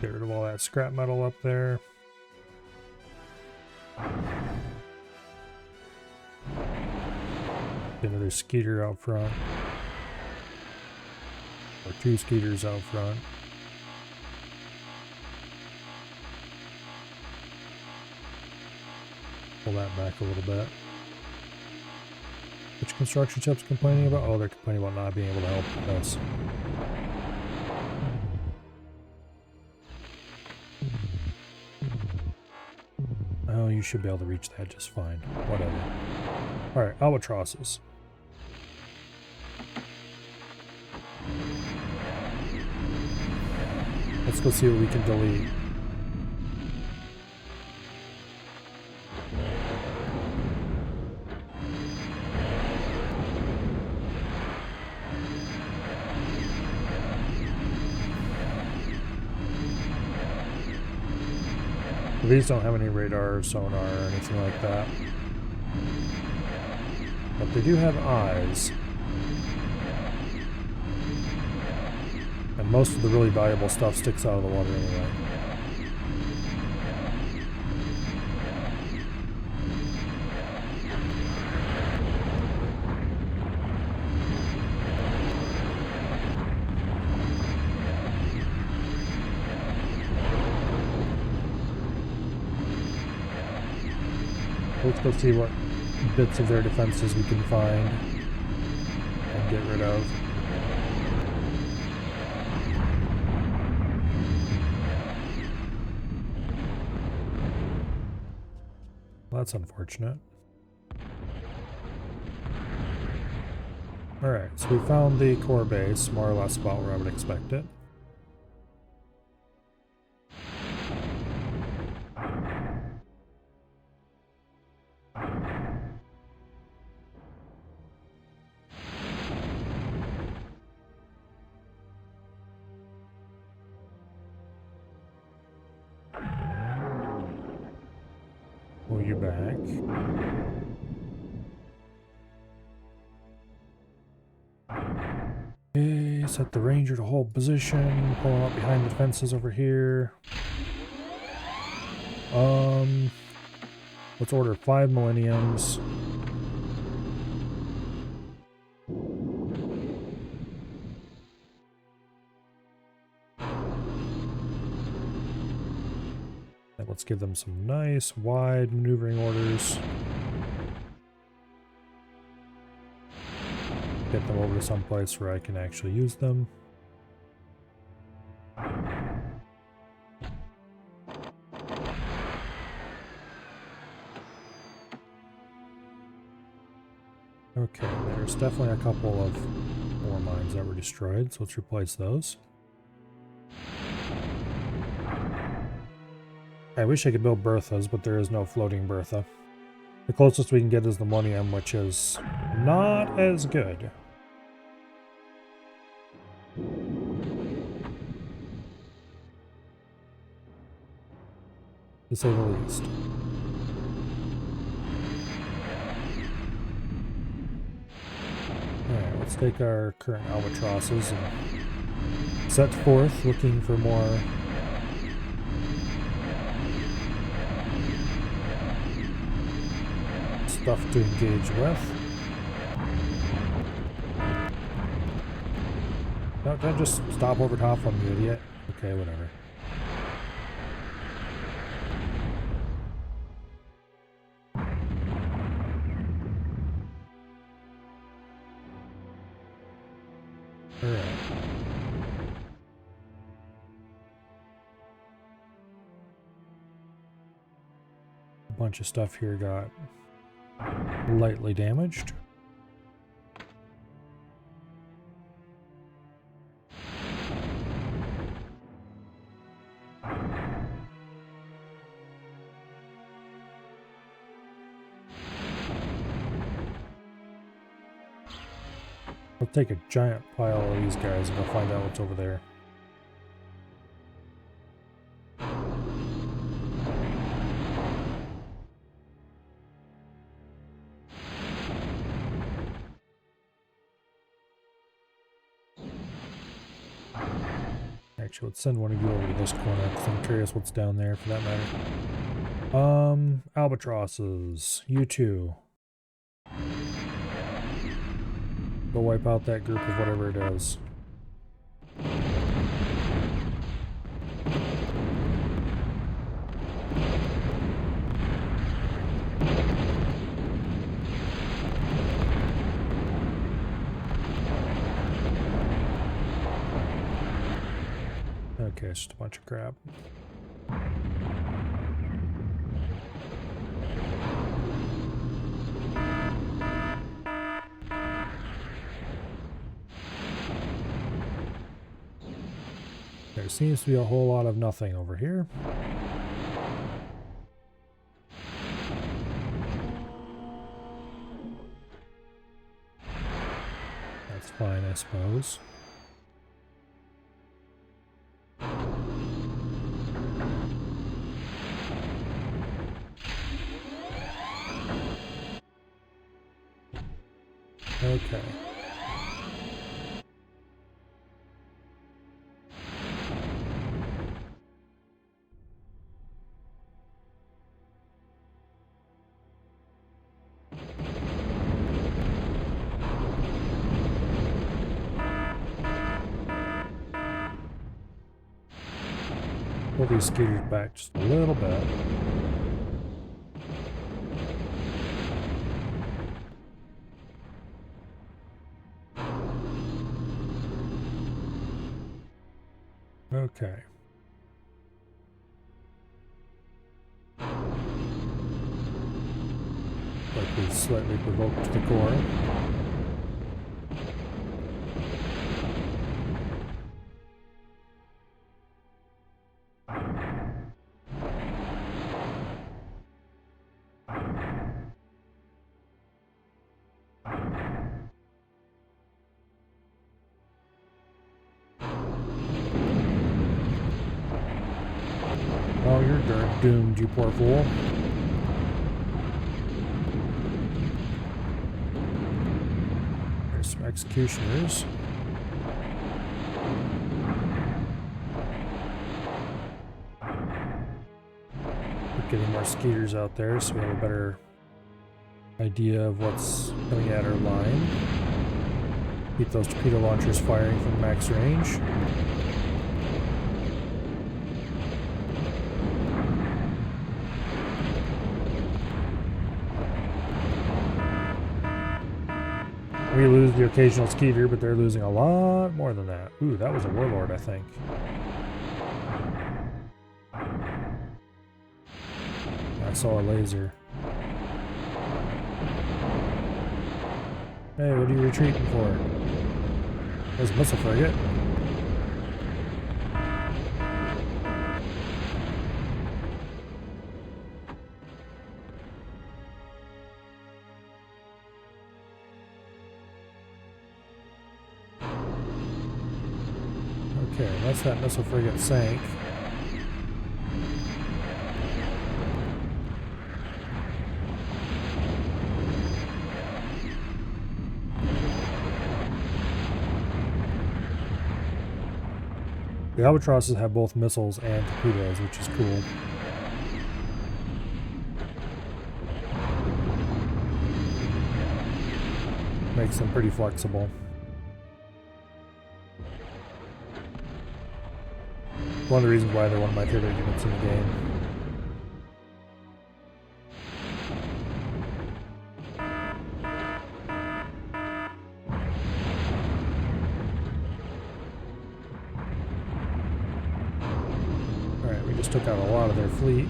Get rid of all that scrap metal up there. Get another skeeter out front. Or 2 skeeters out front. Pull that back a little bit. Which construction ship's complaining about? Oh, they're complaining about not being able to help with this. Oh, you should be able to reach that just fine. Whatever. Alright, albatrosses. Let's go see what we can delete. These don't have any radar or sonar or anything like that. But they do have eyes. And most of the really valuable stuff sticks out of the water anyway. Let's go see what bits of their defenses we can find and get rid of. Well, that's unfortunate. Alright, so we found the core base, more or less about where I would expect it. Pull you back. Okay, set the Ranger to hold position. Pull him up behind the fences over here. Let's order 5 millenniums. Alright, let's give them some nice, wide maneuvering orders. Get them over to some place where I can actually use them. Okay, there's definitely a couple of ore mines that were destroyed, so let's replace those. I wish I could build berthas, but there is no floating bertha. The closest we can get is the Monium, which is not as good. To say the least. Alright, let's take our current albatrosses and set forth looking for more stuff to engage with. No, don't just stop over top on me, idiot. Okay, whatever. Alright. A bunch of stuff here got lightly damaged. I'll take a giant pile of these guys and I'll find out what's over there. Actually, let's send one of you over to this corner because I'm curious what's down there for that matter. Albatrosses. You two. Go wipe out that group of whatever it is. Okay, it's just a bunch of crap. There seems to be a whole lot of nothing over here. That's fine, I suppose. Okay. Pull these scooters back just a little bit. Okay. Like we slightly provoked the core. Oh, you're doomed, you poor fool. There's some executioners. We're getting more skeeters out there so we have a better idea of what's coming at our line. Keep those torpedo launchers firing from max range. the occasional skeeter, but they're losing a lot more than that. Ooh, that was a warlord, I think. I saw a laser. Hey, what are you retreating for? There's a missile frigate. Okay, once that missile frigate sank. The Albatrosses have both missiles and torpedoes, which is cool. Makes them pretty flexible. One of the reasons why they're one of my favorite units in the game. Alright, we just took out a lot of their fleet.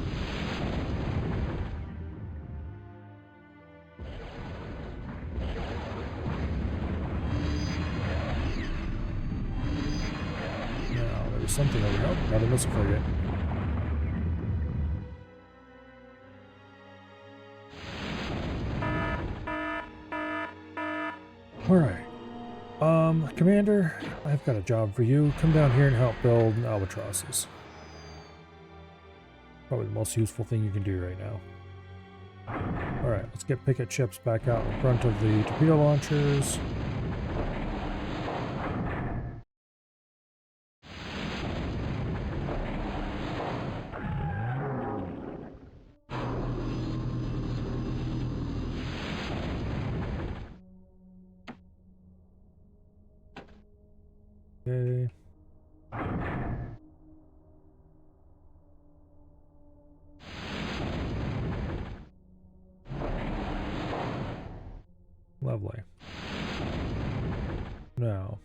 Now, there's something over here. Oh, another missile frigate. Alright. Commander, I've got a job for you. Come down here and help build Albatrosses. Probably the most useful thing you can do right now. Alright, let's get picket ships back out in front of the torpedo launchers. Okay. Lovely. Now.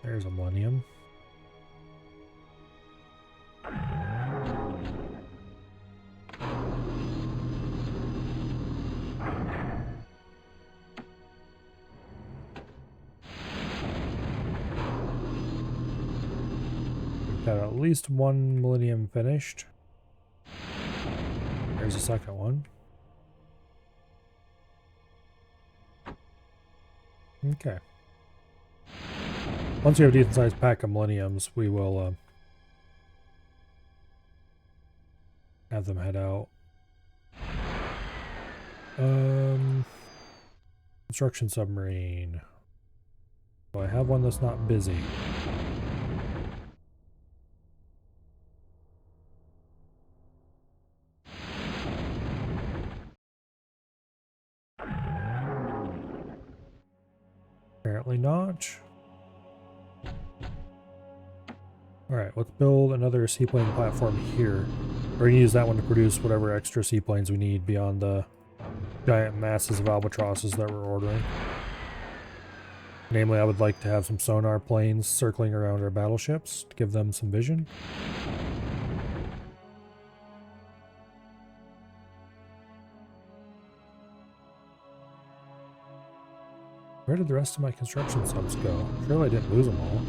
There's a Millennium. Got at least one Millennium finished. There's a second one. Okay. Once we have a decent sized pack of Millenniums, we will have them head out. Construction submarine. Do I have one that's not busy? Apparently not. Alright, let's build another seaplane platform here. We're going to use that one to produce whatever extra seaplanes we need beyond the giant masses of Albatrosses that we're ordering. Namely, I would like to have some sonar planes circling around our battleships to give them some vision. Where did the rest of my construction subs go? Surely I didn't lose them all.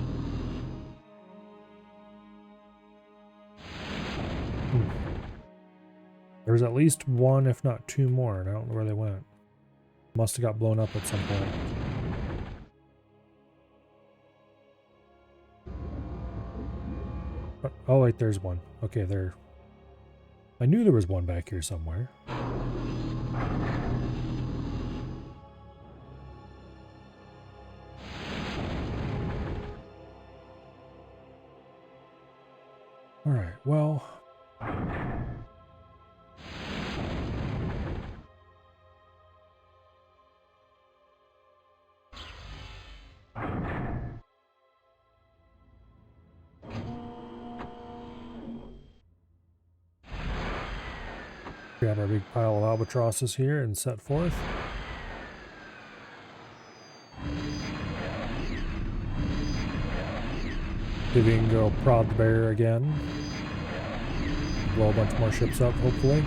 There was at least one, if not two more, and I don't know where they went. Must have got blown up at some point. Oh wait, there's one. Okay, there. I knew there was one back here somewhere. Alright, well... Grab our big pile of albatrosses here and set forth. See if we can go prod the bear again. Blow a bunch more ships up, hopefully.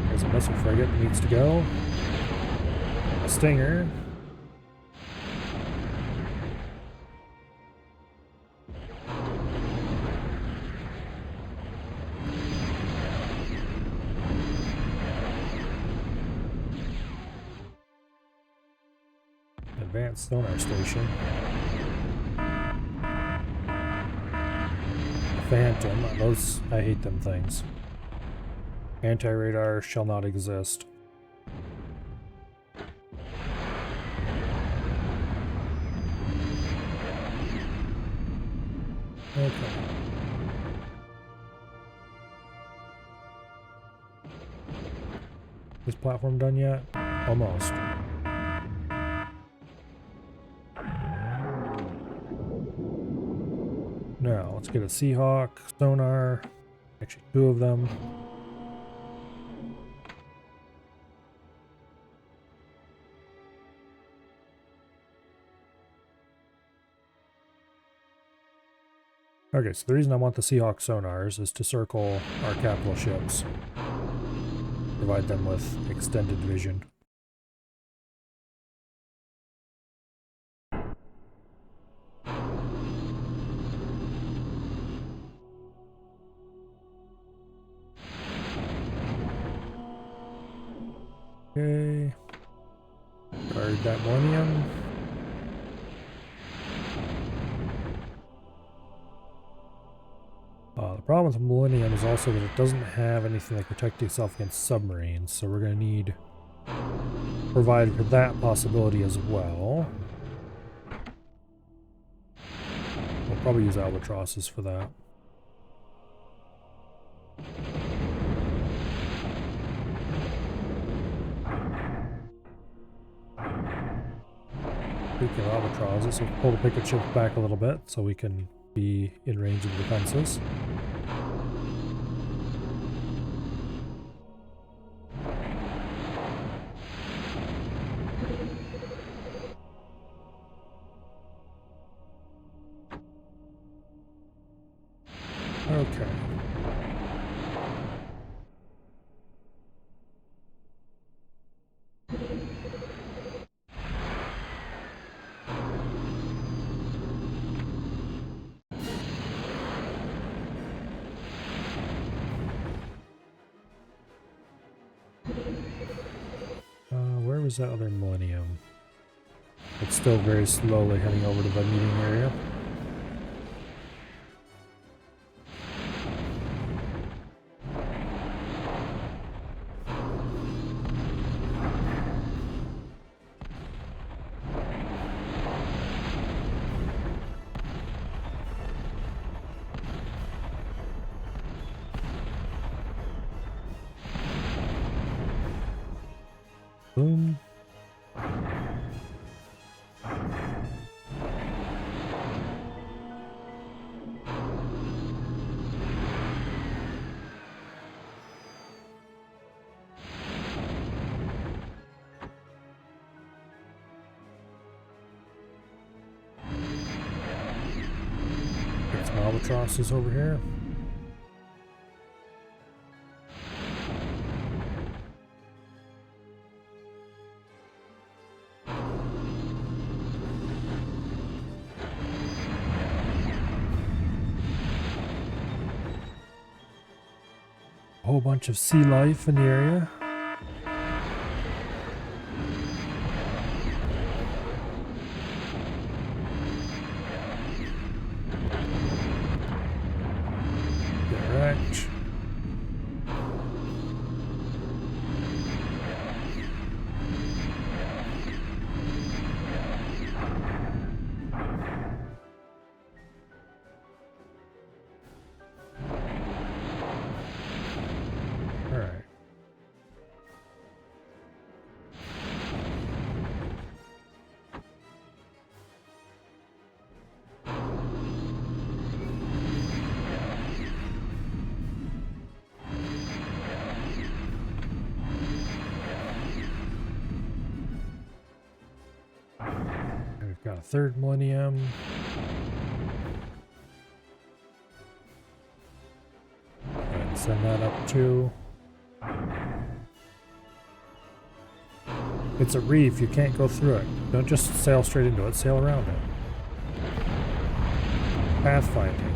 There's a missile frigate that needs to go. A stinger. Advanced sonar station. The Phantom. Those, I hate them things. Anti-radar shall not exist. Okay. This platform done yet? Almost. Now, let's get a Seahawk sonar. Actually, 2 of them. Okay, so the reason I want the Seahawk sonars is to circle our capital ships. Provide them with extended vision. Okay. Guard that Millennium. The problem with Millennium is also that it doesn't have anything that protects itself against submarines, so we're going to need to provide for that possibility as well. We'll probably use albatrosses for that. Speaking of albatrosses, we'll pull the picket ship back a little bit so we can be in range of the defenses. Okay. Where was that other Millennium? It's still very slowly heading over to the meeting area. Boom. Get some albatrosses over here. A whole bunch of sea life in the area. Get wrecked. third millennium. And send that up too. It's a reef, you can't go through it. Don't just sail straight into it, sail around it. Pathfinding.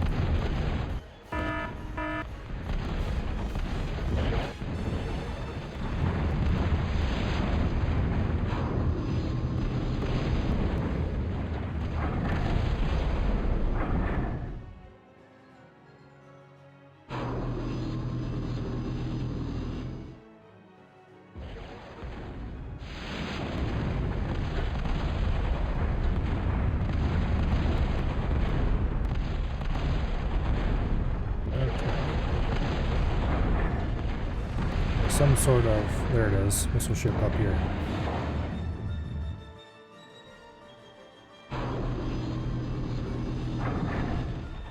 Some sort of, there it is, missile ship up here.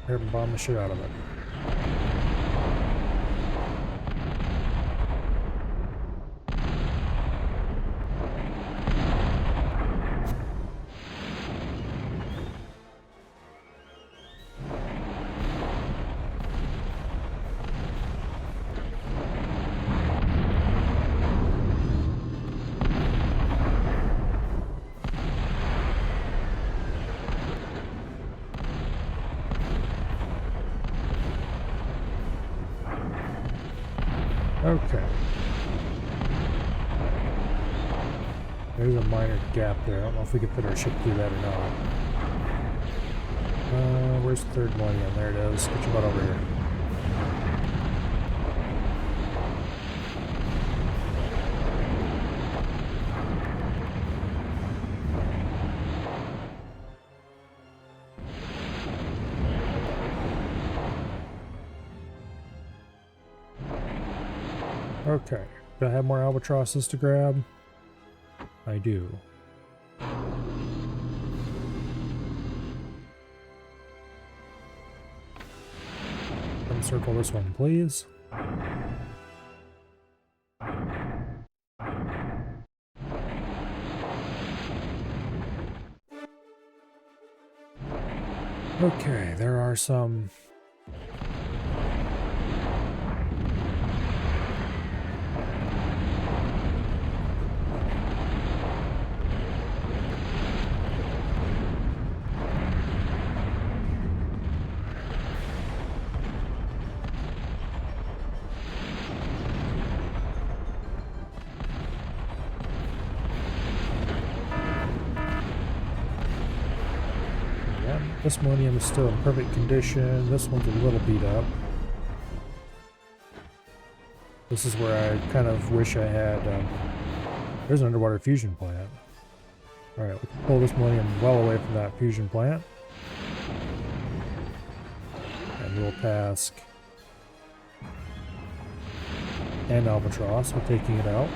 Air bomb the shit out of it. Okay. There's a minor gap there. I don't know if we can put our ship through that or not. Where's the third millennium? There it is. Get your butt over here. Okay, do I have more albatrosses to grab? I do. Uncircle this one, please. Okay, there are some... This millennium is still in perfect condition. This one's a little beat up. This is where I kind of wish I had... there's an underwater fusion plant. Alright, we can pull this millennium well away from that fusion plant. And we'll task... and Albatross with taking it out.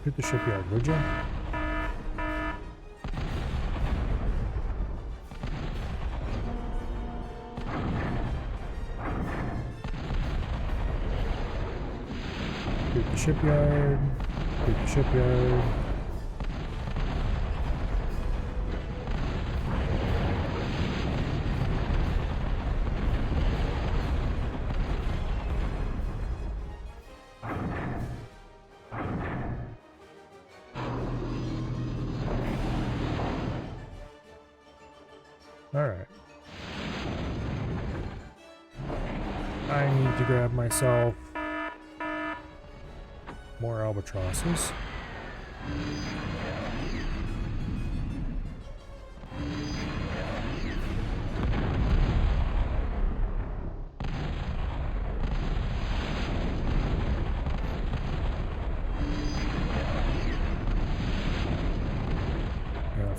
Hit the shipyard, would you? Hit the shipyard. Hit the shipyard. Alright. I need to grab myself more albatrosses.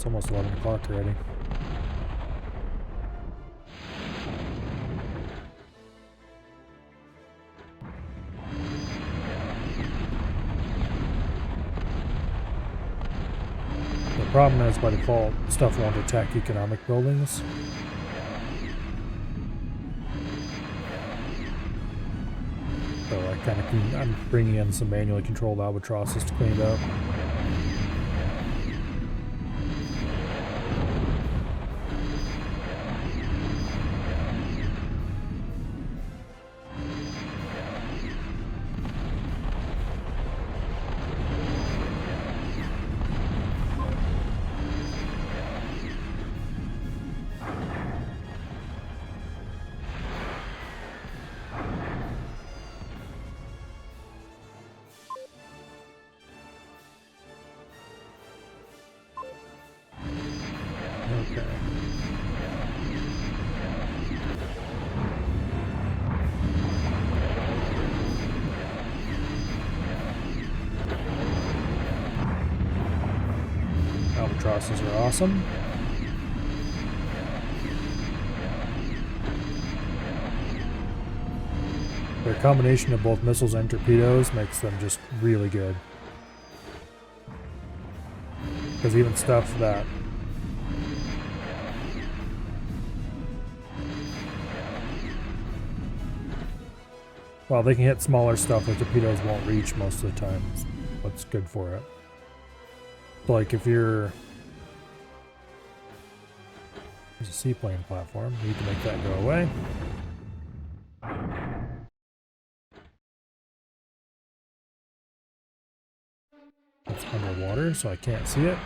almost 11 o'clock already. The problem is, by default, stuff won't attack economic buildings. So I'm bringing in some manually controlled albatrosses to clean it up. Okay. Albatrosses are awesome. Their combination of both missiles and torpedoes makes them just really good. Because even stuff that well, they can hit smaller stuff that torpedoes won't reach most of the time. What's good for it. So like if you're... There's a seaplane platform. You need to make that go away. It's underwater, so I can't see it.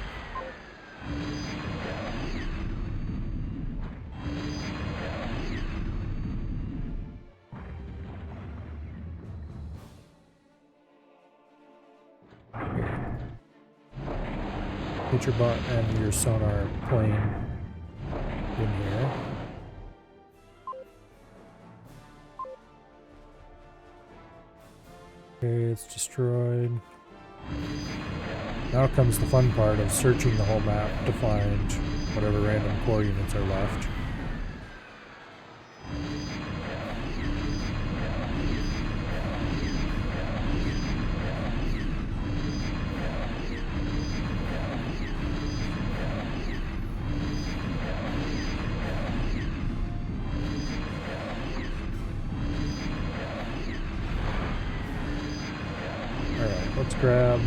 Put your butt and your sonar plane in here. Okay, it's destroyed. Now comes the fun part of searching the whole map to find whatever random core units are left. Alright, let's grab...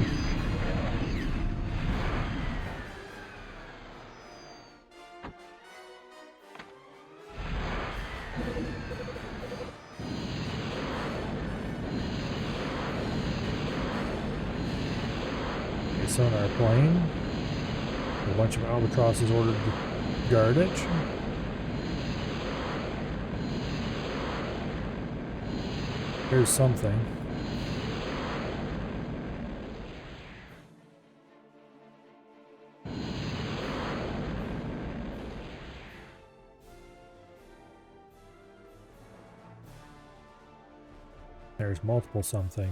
a sonar plane. A bunch of albatrosses ordered to guard it. Here's something. There's multiple something.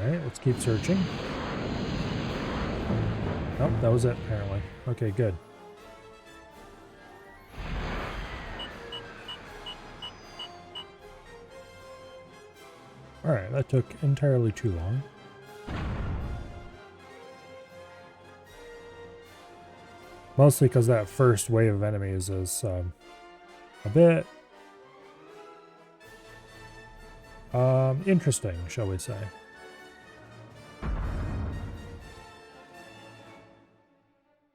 Alright, let's keep searching. Oh, that was it apparently. Okay, good. Alright, that took entirely too long. Mostly because that first wave of enemies is a bit interesting, shall we say.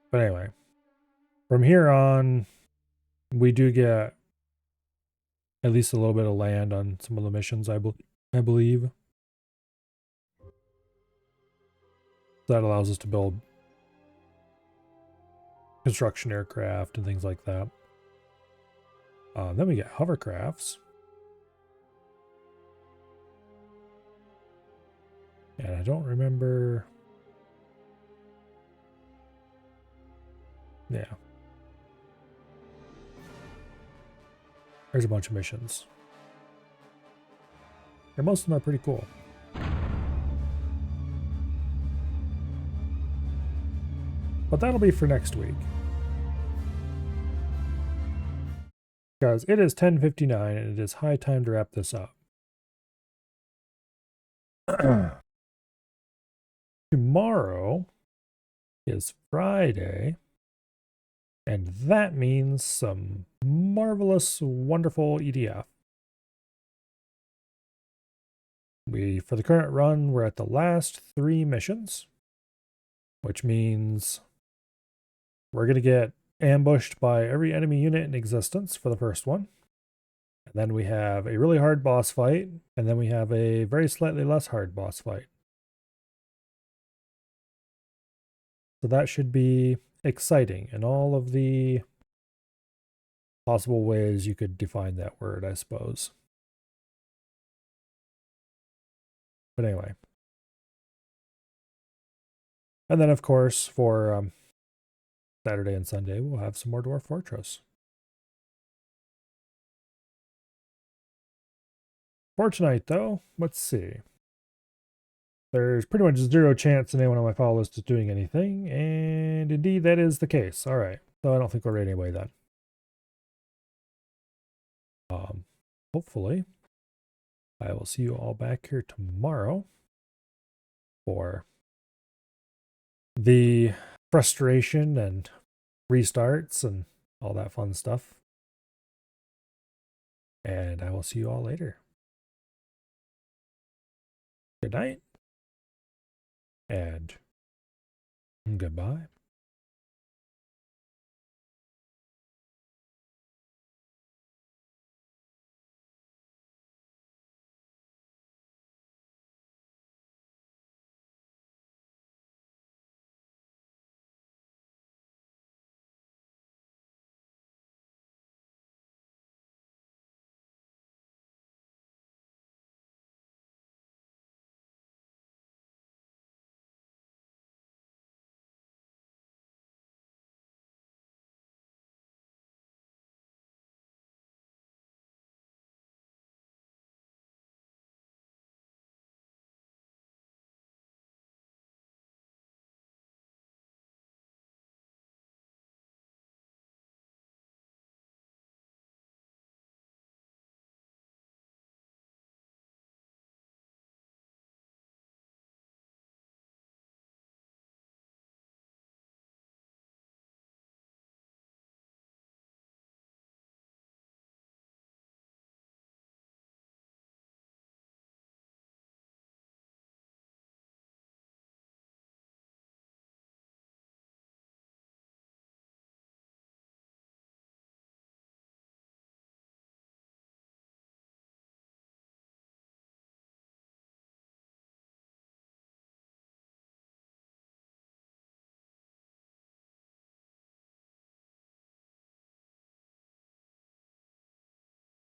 But anyway, from here on, we do get at least a little bit of land on some of the missions, I believe. That allows us to build construction aircraft and things like that. Then we get hovercrafts. And I don't remember... Yeah. There's a bunch of missions. And most of them are pretty cool. But that'll be for next week. Because it is 10:59 and it is high time to wrap this up. Tomorrow is Friday, and that means some marvelous, wonderful EDF. For the current run, we're at the last 3 missions, which means we're going to get ambushed by every enemy unit in existence for the first one. And then we have a really hard boss fight, and then we have a very slightly less hard boss fight. So that should be exciting in all of the possible ways you could define that word, I suppose. But anyway. And then, of course, for Saturday and Sunday, we'll have some more Dwarf Fortress. For tonight, though, let's see. There's pretty much 0 chance anyone on my follow list is doing anything, and indeed that is the case. All right, so I don't think we're ready anyway then. Hopefully, I will see you all back here tomorrow for the frustration and restarts and all that fun stuff. And I will see you all later. Good night. And goodbye.